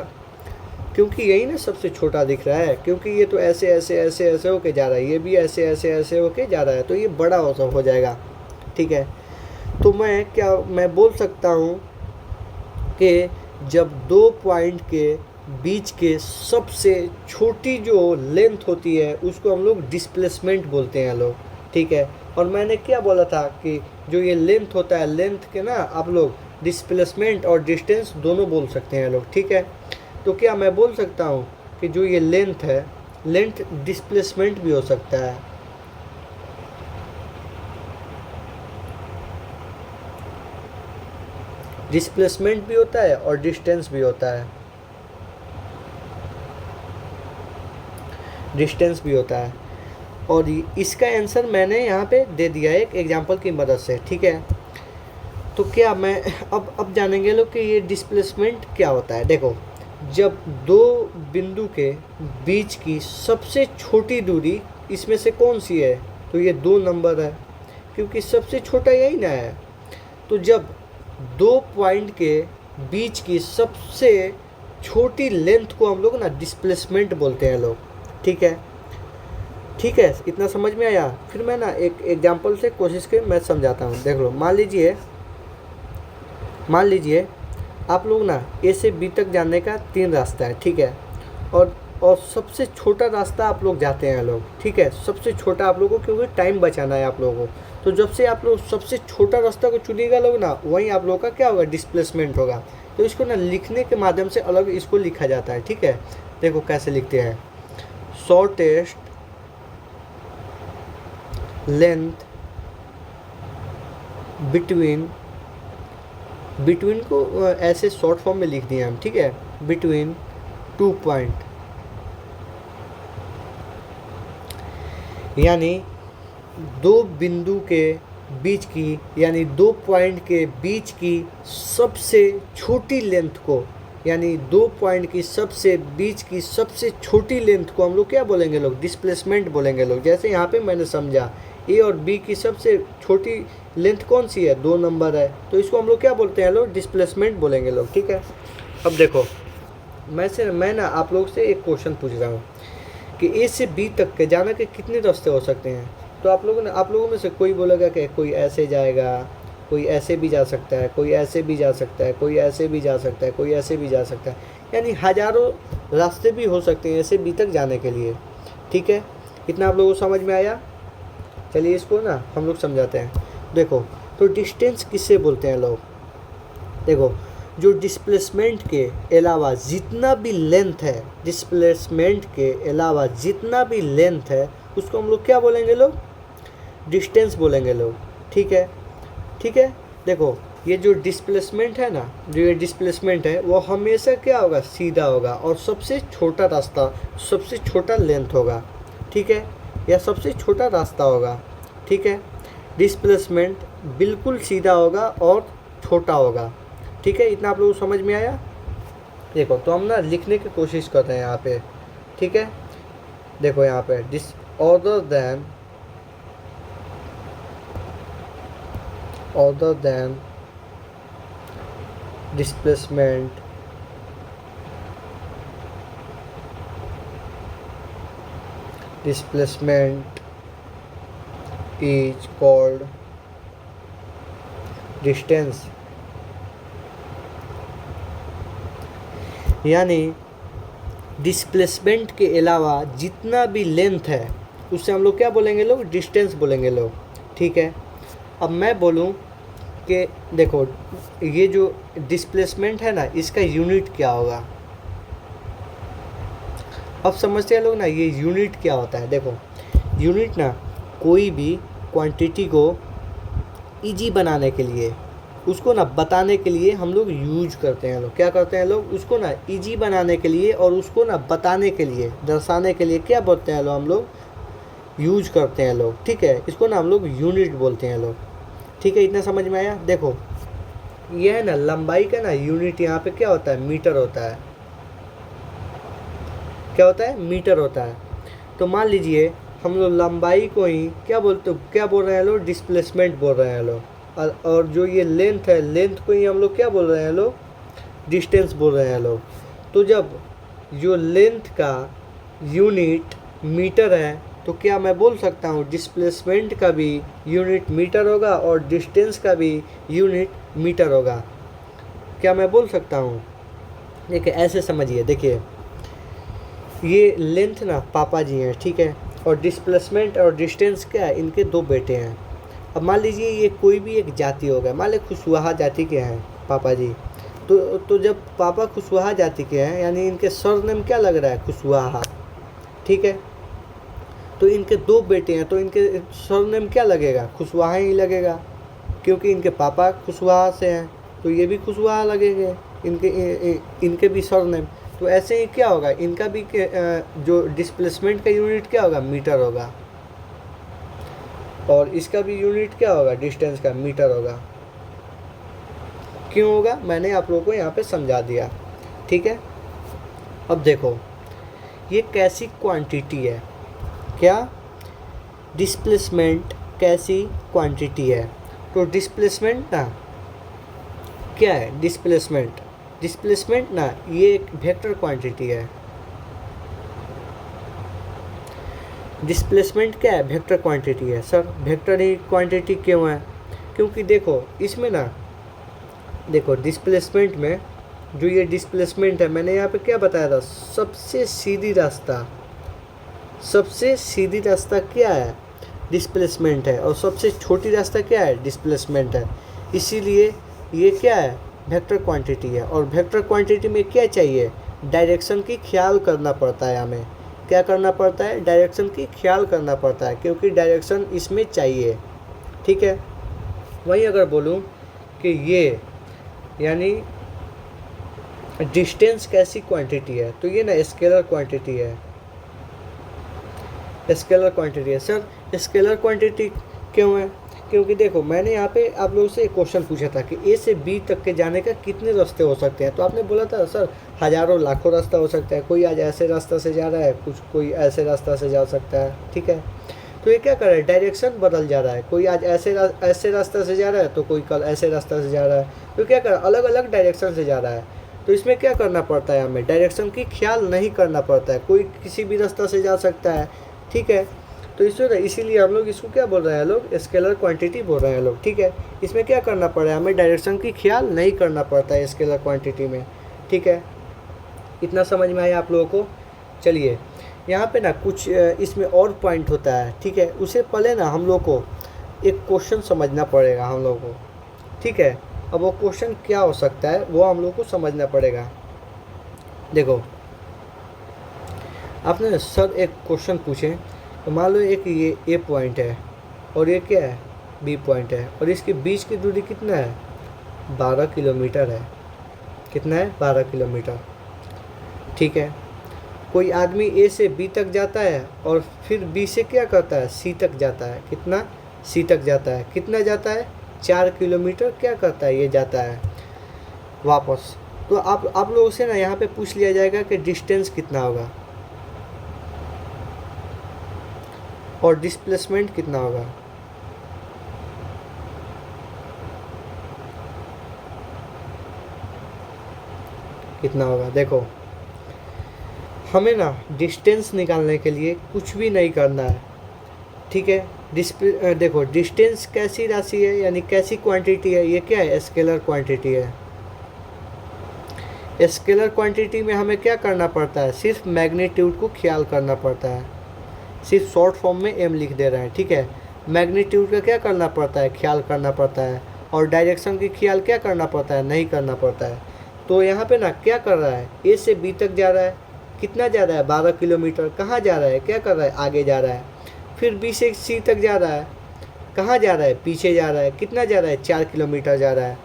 क्योंकि यही ना सबसे छोटा दिख रहा है, क्योंकि ये तो ऐसे ऐसे ऐसे ऐसे होके जा रहा है, ये भी ऐसे ऐसे ऐसे होके जा रहा है, तो ये बड़ा हो जाएगा, ठीक है। तो मैं बोल सकता हूँ कि जब 2 पॉइंट के बीच के सबसे छोटी जो लेंथ होती है उसको हम लोग डिस्प्लेसमेंट बोलते हैं लोग, ठीक है। और मैंने क्या बोला था कि जो ये लेंथ होता है, लेंथ के ना आप लोग डिस्प्लेसमेंट और डिस्टेंस दोनों बोल सकते हैं लोग, ठीक है। तो क्या मैं बोल सकता हूँ कि जो ये लेंथ है, लेंथ डिस्प्लेसमेंट भी हो सकता है, डिस्प्लेसमेंट भी होता है और डिस्टेंस भी होता है, डिस्टेंस भी होता है। और इसका आंसर मैंने यहाँ पे दे दिया है एक एग्जांपल की मदद से, ठीक है। तो क्या मैं अब जानेंगे लोग कि ये डिस्प्लेसमेंट क्या होता है। देखो, जब 2 बिंदु के बीच की सबसे छोटी दूरी इसमें से कौन सी है, तो ये 2 नंबर है, क्योंकि सबसे छोटा यही ना है। तो जब 2 पॉइंट के बीच की सबसे छोटी लेंथ को हम लोग ना डिस्प्लेसमेंट बोलते हैं लोग, ठीक है। ठीक है, इतना समझ में आया। फिर मैं ना एक एग्जांपल से कोशिश कर मैं समझाता हूँ। देख लो, मान लीजिए आप लोग ना ए से बी तक जाने का 3 रास्ता है, ठीक है। और सबसे छोटा रास्ता आप लोग जाते हैं लोग, ठीक है। सबसे छोटा आप लोगों को, क्योंकि टाइम बचाना है आप लोगों को, तो जब से आप लोग सबसे छोटा रास्ता को चुनिएगा लोग ना, वहीं आप लोगों का क्या होगा, डिस्प्लेसमेंट होगा। तो इसको ना लिखने के माध्यम से अलग इसको लिखा जाता है, ठीक है। देखो कैसे लिखते हैं, शॉर्टेस्ट लेंथ बिटवीन को ऐसे शॉर्ट फॉर्म में लिख दिए हम, ठीक है, बिटवीन 2 पॉइंट, यानी 2 बिंदु के बीच की, यानी 2 पॉइंट के बीच की सबसे छोटी लेंथ को, यानी 2 पॉइंट की बीच की सबसे छोटी लेंथ को हम लोग क्या बोलेंगे लोग, डिस्प्लेसमेंट बोलेंगे लोग। जैसे यहाँ पे मैंने समझा ए और बी की सबसे छोटी लेंथ कौन सी है, 2 नंबर है, तो इसको हम लोग क्या बोलते हैं लोग, डिस्प्लेसमेंट बोलेंगे लोग, ठीक है। अब देखो, मैं ना आप लोग से एक क्वेश्चन पूछ रहा हूँ कि ए से बी तक के जाने के कितने रास्ते हो सकते हैं। तो आप लोगों में से कोई बोलेगा कि कोई ऐसे जाएगा, कोई ऐसे भी जा सकता है, कोई ऐसे भी जा सकता है, कोई ऐसे भी जा सकता है, कोई ऐसे भी जा सकता है, यानी हज़ारों रास्ते भी हो सकते हैं ऐसे बी तक जाने के लिए, ठीक है। इतना आप लोगों को समझ में आया। चलिए इसको ना हम लोग समझाते हैं। देखो, तो डिस्टेंस किससे बोलते हैं लोग। देखो, जो डिस्प्लेसमेंट के अलावा जितना भी लेंथ है, डिस्प्लेसमेंट के अलावा जितना भी लेंथ है, उसको हम लोग क्या बोलेंगे लोग, डिस्टेंस बोलेंगे लोग, ठीक है। ठीक है, देखो ये जो डिस्प्लेसमेंट है ना, जो ये डिस्प्लेसमेंट है वो हमेशा क्या होगा, सीधा होगा, और सबसे छोटा रास्ता, सबसे छोटा लेंथ होगा, ठीक है, या सबसे छोटा रास्ता होगा, ठीक है। डिस्प्लेसमेंट बिल्कुल सीधा होगा और छोटा होगा, ठीक है। इतना आप लोगों को समझ में आया। देखो, तो हम ना लिखने की कोशिश कर रहे हैं यहाँ पे, ठीक है। देखो यहाँ पे other than displacement displacement is called distance. यानी डिस्प्लेसमेंट के अलावा जितना भी लेंथ है उससे हम लोग क्या बोलेंगे लोग, डिस्टेंस बोलेंगे लोग, ठीक है। अब मैं बोलूँ कि देखो ये जो डिस्प्लेसमेंट है ना इसका यूनिट क्या होगा, अब समझते हैं लोग ना ये यूनिट क्या होता है। देखो यूनिट ना कोई भी क्वांटिटी को इजी बनाने के लिए, उसको ना बताने के लिए हम लोग यूज करते हैं लोग, क्या करते हैं लोग, उसको ना इजी बनाने के लिए और उसको ना बताने के लिए, दर्शाने के लिए क्या बोलते हैं लोग, हम लोग यूज करते हैं लोग, ठीक है। इसको ना हम लोग यूनिट बोलते हैं लोग, ठीक है। इतना समझ में आया। देखो ये है ना लंबाई का ना यूनिट यहाँ पे क्या होता है, मीटर होता है, क्या होता है, मीटर होता है। तो मान लीजिए हम लोग लंबाई को ही क्या बोलते, क्या बोल रहे हैं लोग, डिस्प्लेसमेंट बोल रहे हैं लोग, और जो ये लेंथ है, लेंथ को ही हम लोग क्या बोल रहे हैं लोग, डिस्टेंस बोल रहे हैं लोग। तो जब जो लेंथ का यूनिट मीटर है तो क्या मैं बोल सकता हूँ डिस्प्लेसमेंट का भी यूनिट मीटर होगा और डिस्टेंस का भी यूनिट मीटर होगा, क्या मैं बोल सकता हूँ। देखिए ऐसे समझिए, देखिए ये लेंथ ना पापा जी हैं, ठीक है, और डिस्प्लेसमेंट और डिस्टेंस क्या है, इनके दो बेटे हैं। अब मान लीजिए ये कोई भी एक जाति होगा, मान लीजिए कुशवाहा जाति के हैं पापा जी, तो जब पापा कुशवाहा जाति के हैं यानी इनके सरनेम क्या लग रहा है, कुशवाहा, ठीक है। तो इनके दो बेटे हैं तो इनके सरनेम क्या लगेगा, कुशवाहा ही लगेगा, क्योंकि इनके पापा कुशवाहा से हैं तो ये भी कुशवाहा लगेंगे, इनके भी सरनेम। तो ऐसे ही क्या होगा, इनका भी जो डिस्प्लेसमेंट का यूनिट क्या होगा, मीटर होगा, और इसका भी यूनिट क्या होगा, डिस्टेंस का, मीटर होगा। क्यों होगा, मैंने आप लोगों को यहाँ पे समझा दिया, ठीक है। अब देखो ये कैसी क्वांटिटी है, क्या, डिस्प्लेसमेंट कैसी क्वांटिटी है। तो डिस्प्लेसमेंट ना क्या है, डिस्प्लेसमेंट ना ये एक वेक्टर क्वांटिटी है। डिस्प्लेसमेंट क्या है, वेक्टर क्वांटिटी है। सर वेक्टर ही क्वांटिटी क्यों है, क्योंकि देखो इसमें ना, देखो डिस्प्लेसमेंट में जो ये डिस्प्लेसमेंट है, मैंने यहाँ पे क्या बताया था, सबसे सीधी रास्ता क्या है, डिस्प्लेसमेंट है, और सबसे छोटी रास्ता क्या है, डिस्प्लेसमेंट है। इसीलिए ये क्या है, वेक्टर क्वांटिटी है। और वेक्टर क्वांटिटी में क्या चाहिए, डायरेक्शन की ख्याल करना पड़ता है, हमें क्या करना पड़ता है, डायरेक्शन की ख्याल करना पड़ता है, क्योंकि डायरेक्शन इसमें चाहिए, ठीक है। वहीं अगर बोलूँ कि ये यानी डिस्टेंस कैसी क्वांटिटी है, तो ये ना स्केलर क्वांटिटी है, स्केलर क्वांटिटी है। सर स्केलर क्वांटिटी क्यों है, क्योंकि देखो मैंने यहाँ पे आप लोगों से एक क्वेश्चन पूछा था कि ए से बी तक के जाने का कितने रास्ते हो सकते हैं, तो आपने बोला था सर हज़ारों लाखों रास्ता हो सकता है, कोई आज ऐसे रास्ता से जा रहा है, कोई ऐसे रास्ता से जा सकता है, ठीक है। तो ये क्या कर रहा है, डायरेक्शन बदल जा रहा है, कोई आज ऐसे रास्ता से जा रहा है तो कोई कल ऐसे रास्ता से जा रहा है, तो क्या कर रहा है, अलग अलग डायरेक्शन से जा रहा है। तो इसमें क्या करना पड़ता है, हमें डायरेक्शन की ख्याल नहीं करना पड़ता है, कोई किसी भी रास्ता से जा सकता है, ठीक है। तो इसीलिए हम लोग इसको क्या बोल रहे हैं लोग, स्केलर क्वांटिटी बोल रहे हैं लोग, ठीक है। इसमें क्या करना पड़ा है, हमें डायरेक्शन की ख्याल नहीं करना पड़ता है स्केलर क्वांटिटी में, ठीक है। इतना समझ में आया आप लोगों को। चलिए यहाँ पे ना कुछ इसमें और पॉइंट होता है, ठीक है। उससे पहले ना हम लोग को एक क्वेश्चन समझना पड़ेगा हम लोग को, ठीक है। अब वो क्वेश्चन क्या हो सकता है वो हम लोग को समझना पड़ेगा। देखो आपने सर एक क्वेश्चन पूछे, तो मान लो एक ये ए पॉइंट है और ये क्या है, बी पॉइंट है, और इसके बीच की दूरी कितना है, 12 किलोमीटर है। कितना है, 12 किलोमीटर, ठीक है। कोई आदमी ए से बी तक जाता है और फिर बी से क्या करता है, सी तक जाता है। कितना, सी तक जाता है। कितना जाता है, 4 किलोमीटर क्या करता है, ये जाता है वापस। तो आप लोगों से ना यहाँ पे पूछ लिया जाएगा कि डिस्टेंस कितना होगा और डिस्प्लेसमेंट कितना होगा। कितना होगा, देखो हमें ना डिस्टेंस निकालने के लिए कुछ भी नहीं करना है, ठीक है। देखो डिस्टेंस कैसी राशि है, यानी कैसी क्वांटिटी है, ये क्या है, स्केलर क्वांटिटी है। स्केलर क्वांटिटी में हमें क्या करना पड़ता है, सिर्फ मैग्नीट्यूड को ख्याल करना पड़ता है, सिर्फ शॉर्ट फॉर्म में एम लिख दे रहे हैं, ठीक है। मैग्नीट्यूड का क्या करना पड़ता है, ख्याल करना पड़ता है, और डायरेक्शन की ख्याल क्या करना पड़ता है, नहीं करना पड़ता है। तो यहाँ पे ना क्या कर रहा है, ए से बी तक जा रहा है, कितना जा रहा है, 12 किलोमीटर। कहाँ जा रहा है, क्या कर रहा है, आगे जा रहा है। फिर बी से सी तक जा रहा है, कहाँ जा रहा है, पीछे जा रहा है, कितना जा रहा है, 4 किलोमीटर जा रहा है,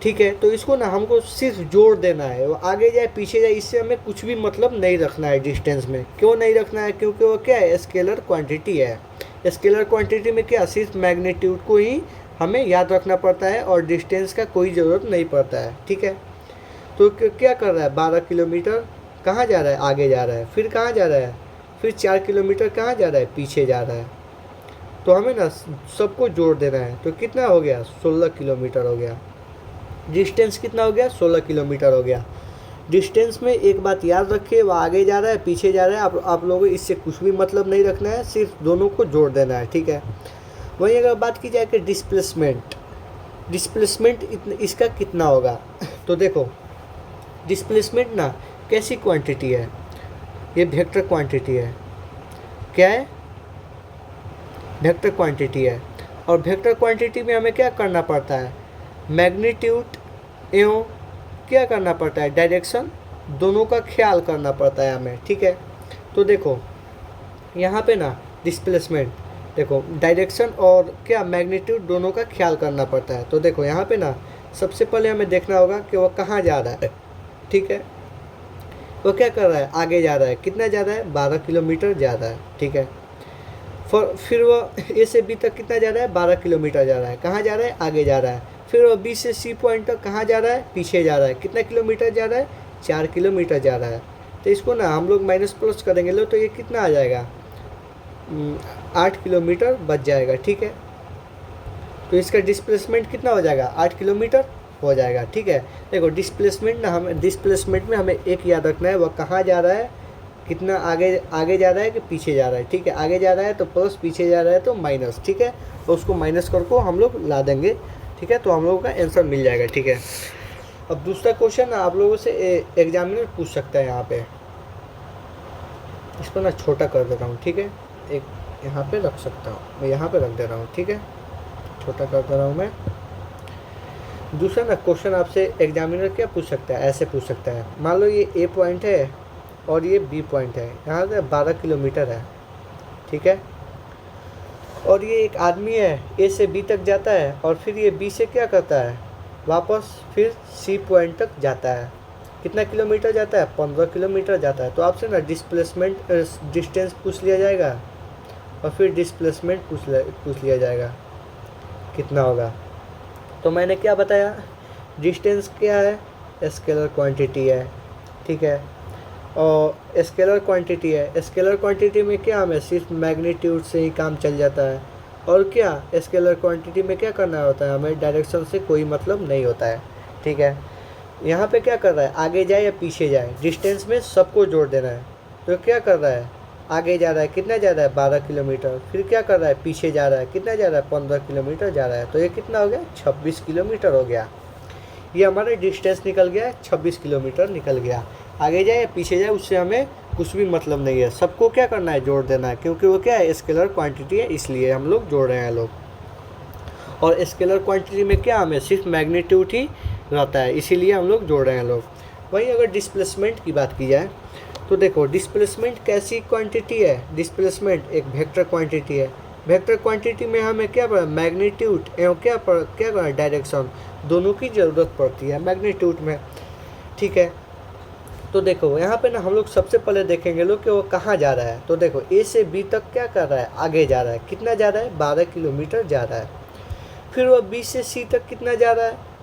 ठीक है। तो इसको ना हमको सिर्फ जोड़ देना है, वो आगे जाए पीछे जाए, इससे हमें कुछ भी मतलब नहीं रखना है डिस्टेंस में। क्यों नहीं रखना है, क्योंकि वो क्या है, स्केलर क्वांटिटी है। स्केलर क्वांटिटी में क्या, सिर्फ मैग्नीट्यूड को ही हमें याद रखना पड़ता है और डिस्टेंस का कोई ज़रूरत नहीं पड़ता है, ठीक है। तो क्या कर रहा है, 12 किलोमीटर कहाँ जा रहा है, आगे जा रहा है। फिर कहाँ जा रहा है, फिर 4 किलोमीटर कहाँ जा रहा है, पीछे जा रहा है। तो हमें ना सबको जोड़ देना है। तो कितना हो गया, 16 किलोमीटर हो गया। डिस्टेंस कितना हो गया, 16 किलोमीटर हो गया। डिस्टेंस में एक बात याद रखिए, वो आगे जा रहा है पीछे जा रहा है, आप लोगों को इससे कुछ भी मतलब नहीं रखना है, सिर्फ दोनों को जोड़ देना है, ठीक है। वहीं अगर बात की जाए कि डिस्प्लेसमेंट इसका कितना होगा, तो देखो डिस्प्लेसमेंट ना कैसी क्वांटिटी है, ये वेक्टर क्वांटिटी है। क्या है, वेक्टर क्वांटिटी है। और वेक्टर क्वांटिटी में हमें क्या करना पड़ता है, मैग्नीट्यूड एवं क्या करना पड़ता है, डायरेक्शन, दोनों का ख्याल करना पड़ता है हमें, ठीक है। तो देखो यहाँ पे ना डिस्प्लेसमेंट, देखो डायरेक्शन और क्या मैग्नीट्यूड दोनों का ख्याल करना पड़ता है। तो देखो यहाँ पे ना सबसे पहले हमें देखना होगा कि वो कहाँ जा रहा है, ठीक है। वो क्या कर रहा है, आगे जा रहा है, कितना जा रहा है, 12 किलोमीटर जा रहा है, ठीक है। फिर वो ए से बी तक कितना जा रहा है, 12 किलोमीटर जा रहा है, कहाँ जा रहा है, आगे जा रहा है। फिर वो बी से सी पॉइंट तक कहाँ जा रहा है, पीछे जा रहा है, कितना किलोमीटर जा रहा है, 4 किलोमीटर जा रहा है। तो इसको ना हम लोग माइनस प्लस करेंगे लो, तो ये कितना आ जाएगा, 8 किलोमीटर बच जाएगा, ठीक है। तो इसका डिस्प्लेसमेंट कितना हो जाएगा, 8 किलोमीटर हो जाएगा, ठीक है। देखो डिस्प्लेसमेंट ना, हमें डिस्प्लेसमेंट में हमें एक याद रखना है, वह कहाँ जा रहा है, कितना आगे जा रहा है कि पीछे जा रहा है, ठीक है। आगे जा रहा है तो प्लस, पीछे जा रहा है तो माइनस, ठीक है। तो उसको माइनस करके हम लोग ला देंगे, ठीक है। तो हम लोगों का आंसर मिल जाएगा, ठीक है। अब दूसरा क्वेश्चन आप लोगों से एग्जामिनर पूछ सकता है यहाँ पे, इसको ना छोटा कर देता हूँ, ठीक है। एक यहाँ पे रख सकता हूँ, मैं यहाँ पे रख दे रहा हूँ, ठीक है, छोटा कर दे रहा हूँ मैं। दूसरा ना क्वेश्चन आपसे एग्जामिनर क्या पूछ सकता है, ऐसे पूछ सकता है, मान लो ये ए पॉइंट है और ये बी पॉइंट है, यहाँ से 12 किलोमीटर है, ठीक है। और ये एक आदमी है, ए से बी तक जाता है और फिर ये बी से क्या करता है, वापस फिर सी पॉइंट तक जाता है। कितना किलोमीटर जाता है, 15 किलोमीटर जाता है। तो आपसे ना डिस्प्लेसमेंट डिस्टेंस पूछ लिया जाएगा और फिर डिस्प्लेसमेंट पूछ लिया जाएगा कितना होगा। तो मैंने क्या बताया, डिस्टेंस क्या है, स्केलर क्वांटिटी है, ठीक है। और स्केलर क्वांटिटी है, स्केलर क्वांटिटी में क्या हमें सिर्फ मैग्नीट्यूड से ही काम चल जाता है। और क्या स्केलर क्वांटिटी में क्या करना होता है, हमें डायरेक्शन से कोई मतलब नहीं होता है, ठीक है। यहाँ पे क्या कर रहा है, आगे जाए या पीछे जाए, डिस्टेंस में सबको जोड़ देना है। तो क्या कर रहा है, आगे जा रहा है, कितना जा रहा है, 12 किलोमीटर। फिर क्या कर रहा है, पीछे जा रहा है, कितना जा रहा है, 15 किलोमीटर जा रहा है। तो ये कितना हो गया, 26 किलोमीटर हो गया। ये हमारा डिस्टेंस निकल गया, 26 किलोमीटर निकल गया। आगे जाए या पीछे जाए उससे हमें कुछ भी मतलब नहीं है, सबको क्या करना है, जोड़ देना है, क्योंकि वो क्या है, स्केलर क्वांटिटी है, इसलिए हम लोग जोड़ रहे हैं लोग। और स्केलर क्वांटिटी में क्या हमें सिर्फ मैग्नीट्यूड ही रहता है, इसीलिए हम लोग जोड़ रहे हैं लोग। वहीं अगर डिस्प्लेसमेंट की बात की जाए तो देखो डिस्प्लेसमेंट कैसी क्वांटिटी है, डिस्प्लेसमेंट एक वेक्टर क्वांटिटी है। वेक्टर क्वांटिटी में हमें क्या पड़ा, मैग्नीट्यूड एवं क्या डायरेक्शन, दोनों की ज़रूरत पड़ती है मैग्नीट्यूड में, ठीक है। तो देखो यहाँ पे ना हम लोग सबसे पहले देखेंगे लोग कि वो कहाँ जा रहा है। तो देखो ए से बी तक क्या कर रहा है, आगे जा रहा है, कितना जा रहा है, 12 किलोमीटर जा रहा है। फिर वो बी से सी तक कितना जा रहा है,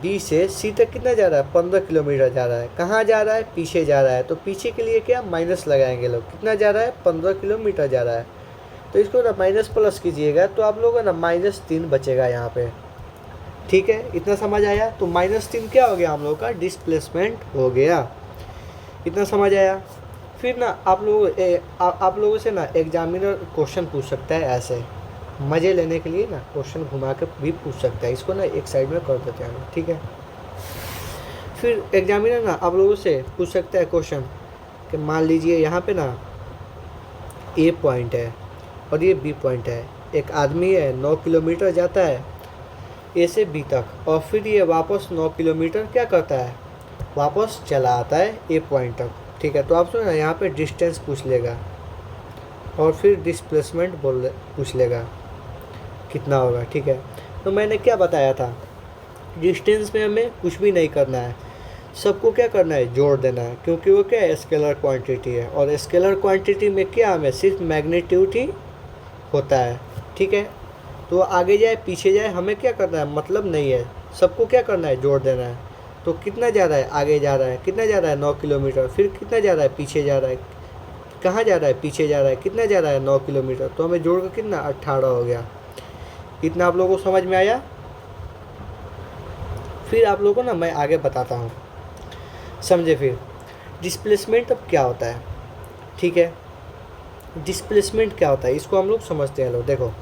बी से सी तक कितना जा रहा है, 15 किलोमीटर जा रहा है। कहाँ जा रहा है, पीछे जा रहा है। तो पीछे के लिए क्या माइनस लगाएंगे लोग, कितना जा रहा है, 15 किलोमीटर जा रहा है। तो इसको ना माइनस प्लस कीजिएगा तो आप लोगों का ना -3 बचेगा यहाँ पे, ठीक है। इतना समझ आया। तो -3 क्या हो गया, हम लोग का डिस्प्लेसमेंट हो गया। इतना समझ आया। फिर ना आप लोगों से ना एग्जामिनर क्वेश्चन पूछ सकता है ऐसे, मज़े लेने के लिए ना क्वेश्चन घुमा के भी पूछ सकता है। इसको ना एक साइड में कर देते हैं, ठीक है। फिर एग्जामिनर ना आप लोगों से पूछ सकता है क्वेश्चन कि मान लीजिए यहाँ पे ना ए पॉइंट है और ये बी पॉइंट है। एक आदमी है 9 किलोमीटर जाता है ए से बी तक, और फिर ये वापस 9 किलोमीटर क्या करता है, वापस चला आता है ए पॉइंट तक, ठीक है। तो आप सुनो ना, यहाँ पे डिस्टेंस पूछ लेगा और फिर डिस्प्लेसमेंट पूछ लेगा कितना होगा, ठीक है। तो मैंने क्या बताया था, डिस्टेंस में हमें कुछ भी नहीं करना है, सबको क्या करना है, जोड़ देना है, क्योंकि वो क्या है, स्केलर क्वांटिटी है। और स्केलर क्वांटिटी में क्या हमें सिर्फ मैग्नीट्यूड ही होता है, ठीक है। तो आगे जाए पीछे जाए हमें क्या करना है, मतलब नहीं है, सबको क्या करना है, जोड़ देना है। तो कितना जा रहा है, आगे जा रहा है, कितना जा रहा है, 9 किलोमीटर। फिर कितना जा रहा है, पीछे जा रहा है, कहाँ जा रहा है, पीछे जा रहा है, कितना जा रहा है, 9 किलोमीटर। तो हमें जोड़ कर कितना, 18 हो गया। इतना आप लोगों को समझ में आया। फिर आप लोगों को ना मैं आगे बताता हूँ, समझे। फिर डिस्प्लेसमेंट अब क्या होता है, ठीक है। डिस्प्लेसमेंट क्या होता है इसको हम लोग समझते हैं। लोग देखो,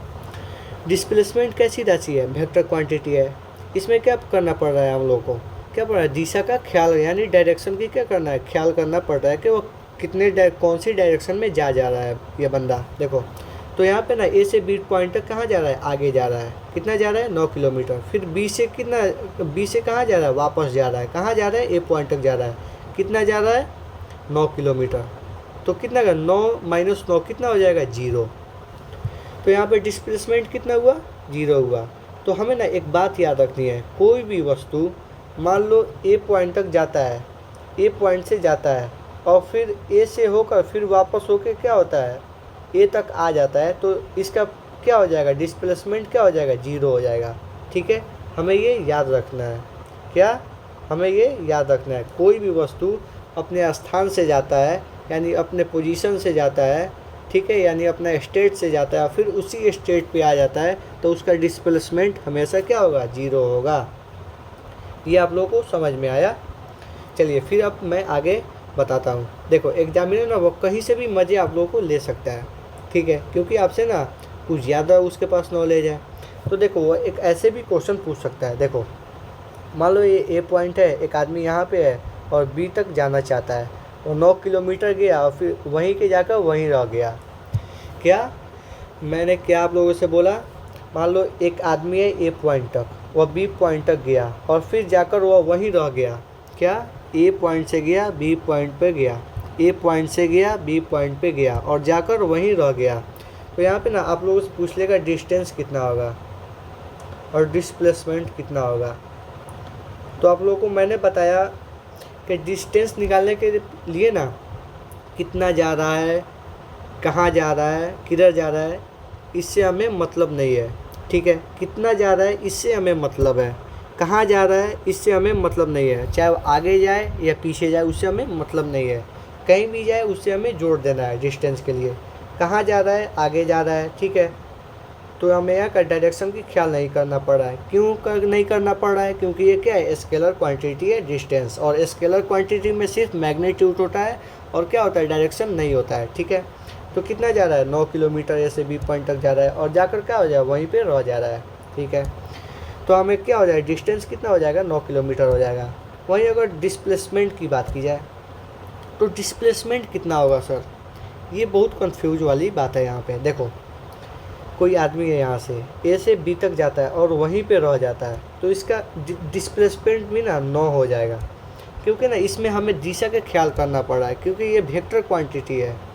डिस्प्लेसमेंट कैसी राशि है, वेक्टर क्वांटिटी है। इसमें क्या करना पड़ रहा है हम लोग को, क्या पड़ रहा है, दिशा का ख्याल, यानी डायरेक्शन की क्या करना है, ख्याल करना पड़ रहा है कि वो कौन सी डायरेक्शन में जा रहा है ये बंदा। देखो, तो यहाँ पे ना ए से बी पॉइंट तक कहाँ जा रहा है, आगे जा रहा है, कितना जा रहा है, 9 किलोमीटर। फिर बी से कहाँ जा रहा है, वापस जा रहा है, कहाँ जा रहा है, ए पॉइंट तक जा रहा है, कितना जा रहा है, 9 किलोमीटर। तो कितना का 9 माइनस 9 कितना हो जाएगा, 0। तो यहाँ पे डिस्प्लेसमेंट कितना हुआ, 0 हुआ। तो हमें ना एक बात याद रखनी है, कोई भी वस्तु मान लो ए पॉइंट तक जाता है, ए पॉइंट से जाता है और फिर ए से होकर फिर वापस होकर क्या होता है, ए तक आ जाता है, तो इसका क्या हो जाएगा, डिस्प्लेसमेंट क्या हो जाएगा, 0 हो जाएगा, ठीक है। हमें ये याद रखना है, क्या, हमें ये याद रखना है, कोई भी वस्तु अपने स्थान से जाता है, यानी अपने पोजीशन से जाता है, ठीक है, यानी अपना स्टेट से जाता है, फिर उसी स्टेट पे आ जाता है, तो उसका डिस्प्लेसमेंट हमेशा क्या होगा, 0 होगा। ये आप लोगों को समझ में आया। चलिए फिर अब मैं आगे बताता हूँ। देखो, एग्जामिनर ना वो कहीं से भी मज़े आप लोगों को ले सकता है, ठीक है, क्योंकि आपसे ना कुछ ज़्यादा उसके पास नॉलेज है। तो देखो, वो एक ऐसे भी क्वेश्चन पूछ सकता है। देखो, मान लो ये ए पॉइंट है, एक आदमी यहाँ पे है और बी तक जाना चाहता है, वो 9 किलोमीटर गया और फिर वहीं के जाकर वहीं रह गया। क्या मैंने क्या आप लोगों से बोला, मान लो एक आदमी है ए पॉइंट तक, वह बी पॉइंट तक गया और फिर जाकर वह वहीं रह गया। क्या, ए पॉइंट से गया बी पॉइंट पे गया, ए पॉइंट से गया बी पॉइंट पे गया और जाकर वहीं रह गया। तो यहाँ पे ना आप लोगों से पूछ लेगा डिस्टेंस कितना होगा और डिस्प्लेसमेंट कितना होगा। तो आप लोगों को मैंने बताया कि डिस्टेंस निकालने के लिए ना कितना जा रहा है, कहाँ जा रहा है, किधर जा रहा है, इससे हमें मतलब नहीं है, ठीक है। कितना जा रहा है इससे हमें मतलब है, कहाँ जा रहा है इससे हमें मतलब नहीं है, चाहे वो आगे जाए या पीछे जाए उससे हमें मतलब नहीं है, कहीं भी जाए उससे हमें जोड़ देना है डिस्टेंस के लिए। कहाँ जा रहा है, आगे जा रहा है, ठीक है। तो हमें यहाँ का डायरेक्शन की ख्याल नहीं करना पड़ रहा है। क्यों नहीं करना पड़ रहा है, क्योंकि ये क्या है, स्केलर क्वांटिटी है डिस्टेंस, और स्केलर क्वांटिटी में सिर्फ मैग्नीट्यूड होता है और क्या होता है, डायरेक्शन नहीं होता है, ठीक है। तो कितना जा रहा है, 9 किलोमीटर ऐसे बी पॉइंट तक जा रहा है और जाकर क्या हो जाए, वहीं पे रह जा रहा है, ठीक है। तो हमें क्या हो जाएगा, डिस्टेंस कितना हो जाएगा, 9 किलोमीटर हो जाएगा। वहीं अगर डिस्प्लेसमेंट की बात की जाए तो डिस्प्लेसमेंट कितना होगा सर, ये बहुत कंफ्यूज वाली बात है। यहाँ पे देखो, कोई आदमी है यहाँ से ए से बी तक जाता है और वहीं पे रह जाता है, तो इसका डिस्प्लेसमेंट भी ना 9 हो जाएगा, क्योंकि ना इसमें हमें दिशा का ख्याल करना पड़ रहा है, क्योंकि ये वेक्टर क्वांटिटी है।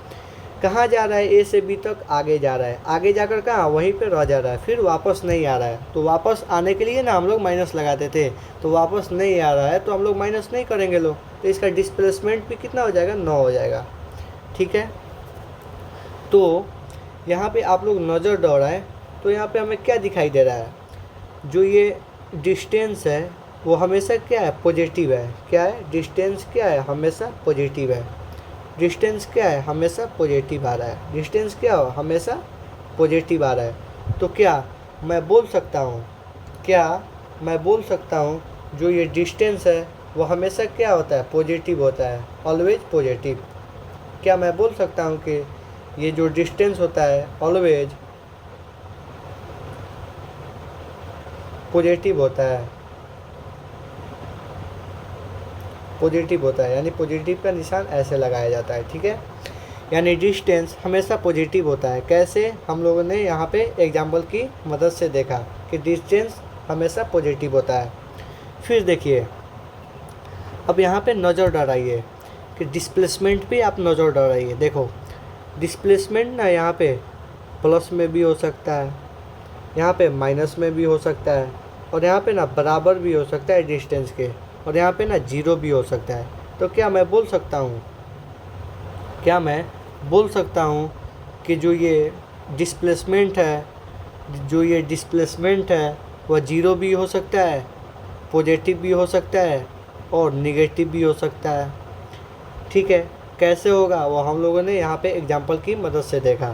कहाँ जा रहा है, ए से बी तक आगे जा रहा है, आगे जाकर कहाँ, वहीं पे रह जा रहा है, फिर वापस नहीं आ रहा है। तो वापस आने के लिए ना हम लोग माइनस लगाते थे, तो वापस नहीं आ रहा है तो हम लोग माइनस नहीं करेंगे लोग, तो इसका डिस्प्लेसमेंट भी कितना हो जाएगा, 9 हो जाएगा, ठीक है। तो यहाँ पे आप लोग नज़र दौड़ाएं तो यहाँ पे हमें क्या दिखाई दे रहा है, जो ये डिस्टेंस है वो हमेशा क्या है, पॉजिटिव है। क्या है, डिस्टेंस क्या है, हमेशा पॉजिटिव है। डिस्टेंस क्या है, हमेशा पॉजिटिव आ रहा है। डिस्टेंस क्या हो, हमेशा पॉजिटिव आ रहा है। तो क्या मैं बोल सकता हूँ जो ये डिस्टेंस है वो हमेशा क्या होता है, पॉजिटिव होता है, ऑलवेज पॉजिटिव। क्या मैं बोल सकता हूँ कि ये जो डिस्टेंस होता है ऑलवेज पॉजिटिव होता है, पॉजिटिव होता है, यानी पॉजिटिव का निशान ऐसे लगाया जाता है, ठीक है। यानी डिस्टेंस हमेशा पॉजिटिव होता है। कैसे, हम लोगों ने यहाँ पे एग्जाम्पल की मदद से देखा कि डिस्टेंस हमेशा पॉजिटिव होता है। फिर देखिए, अब यहाँ पे नज़र डराइए कि डिस्प्लेसमेंट पे आप नज़र डराइए। देखो डिस्प्लेसमेंट ना यहाँ पे प्लस में भी हो सकता है, यहाँ पे माइनस में भी हो सकता है, और यहाँ पे ना बराबर भी हो सकता है डिस्टेंस के, और यहाँ पे ना जीरो भी हो सकता है। तो क्या मैं बोल सकता हूँ, क्या मैं बोल सकता हूँ कि जो ये डिस्प्लेसमेंट है, जो ये डिस्प्लेसमेंट है वह जीरो भी हो सकता है, पॉजिटिव भी हो सकता है, और नेगेटिव भी हो सकता है, ठीक है। कैसे होगा वो हम लोगों ने यहाँ पे एग्जांपल की मदद से देखा।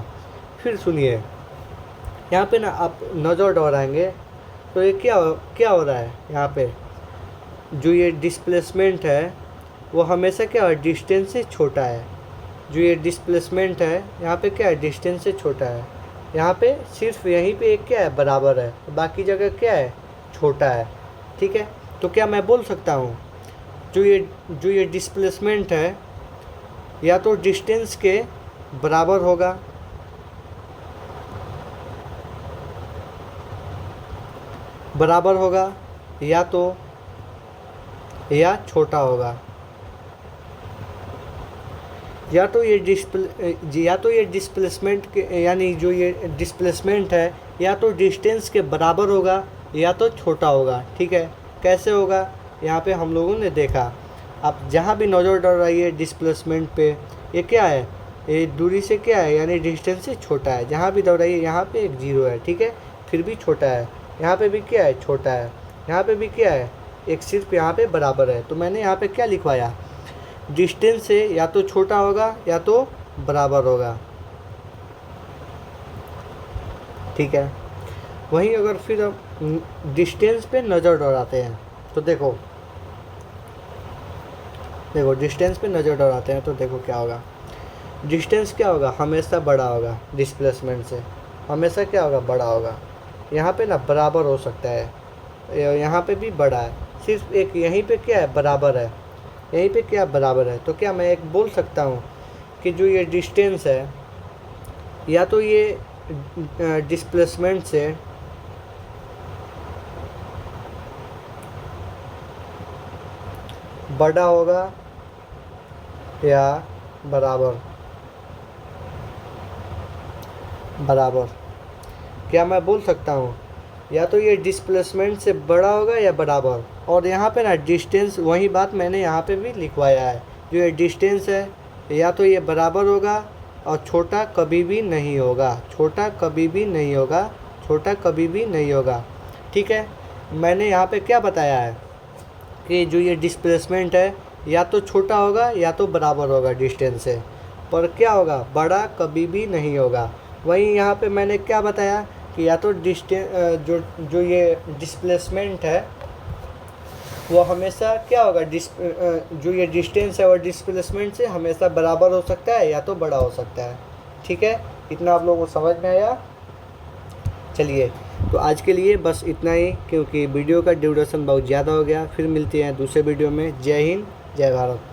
फिर सुनिए, यहाँ पे ना आप नज़र दौड़ाएंगे तो ये क्या हो रहा है, यहाँ पे जो ये डिस्प्लेसमेंट है वो हमेशा क्या है, डिस्टेंस से छोटा है। जो ये डिस्प्लेसमेंट है यहाँ पे क्या है, डिस्टेंस से छोटा है। यहाँ पे सिर्फ यहीं पे एक क्या है, बराबर है, बाकी जगह क्या है, छोटा है, ठीक है। तो क्या मैं बोल सकता हूँ जो ये डिस्प्लेसमेंट है या तो डिस्टेंस के बराबर होगा, या छोटा होगा, या तो ये डिस्प्लेसमेंट के, यानी जो ये डिस्प्लेसमेंट है या तो डिस्टेंस के बराबर होगा या तो छोटा होगा, ठीक है। कैसे होगा, यहाँ पे हम लोगों ने देखा, आप जहाँ भी नज़र डाल रही है डिस्प्लेसमेंट पे, ये क्या है, ये दूरी से क्या है, यानी डिस्टेंस से छोटा है। जहाँ भी दौड़ाइए यहाँ पे एक जीरो है, ठीक है, फिर भी छोटा है। यहाँ पे भी क्या है, छोटा है। यहाँ पे भी क्या है, एक सिर्फ यहाँ पे बराबर है। तो मैंने यहाँ पे क्या लिखवाया, डिस्टेंस से या तो छोटा होगा या तो बराबर होगा, ठीक है। वहीं अगर फिर हम डिस्टेंस पे नज़र दौड़ाते हैं तो देखो डिस्टेंस पे नज़र दौड़ाते हैं तो देखो क्या होगा, डिस्टेंस क्या होगा, हमेशा बड़ा होगा, डिस्प्लेसमेंट से हमेशा क्या होगा, बड़ा होगा। यहाँ पे ना बराबर हो सकता है, यहाँ पे भी बड़ा है, सिर्फ एक यहीं पे क्या है, बराबर है, यहीं पे क्या बराबर है। तो क्या मैं एक बोल सकता हूँ कि जो ये डिस्टेंस है या तो ये डिस्प्लेसमेंट से बड़ा होगा या बराबर। क्या मैं बोल सकता हूँ या तो ये डिस्प्लेसमेंट से बड़ा होगा या बराबर। और यहाँ पे ना डिस्टेंस, वही बात मैंने यहाँ पे भी लिखवाया है, जो ये डिस्टेंस है या तो ये बराबर होगा और छोटा कभी भी नहीं होगा, छोटा कभी भी नहीं होगा, छोटा कभी भी नहीं होगा, ठीक है। मैंने यहाँ पे क्या बताया है कि जो ये डिस्प्लेसमेंट है या तो छोटा होगा या तो बराबर होगा डिस्टेंस से, पर क्या होगा, बड़ा कभी भी नहीं होगा। वहीं यहाँ पे मैंने क्या बताया कि या तो जो ये डिस्प्लेसमेंट है वो हमेशा क्या होगा, जो ये डिस्टेंस है वो डिस्प्लेसमेंट से हमेशा बराबर हो सकता है या तो बड़ा हो सकता है, ठीक है। इतना आप लोगों को समझ में आया। चलिए, तो आज के लिए बस इतना ही, क्योंकि वीडियो का ड्यूरेशन बहुत ज़्यादा हो गया। फिर मिलते हैं दूसरे वीडियो में। जय हिंद, जय भारत।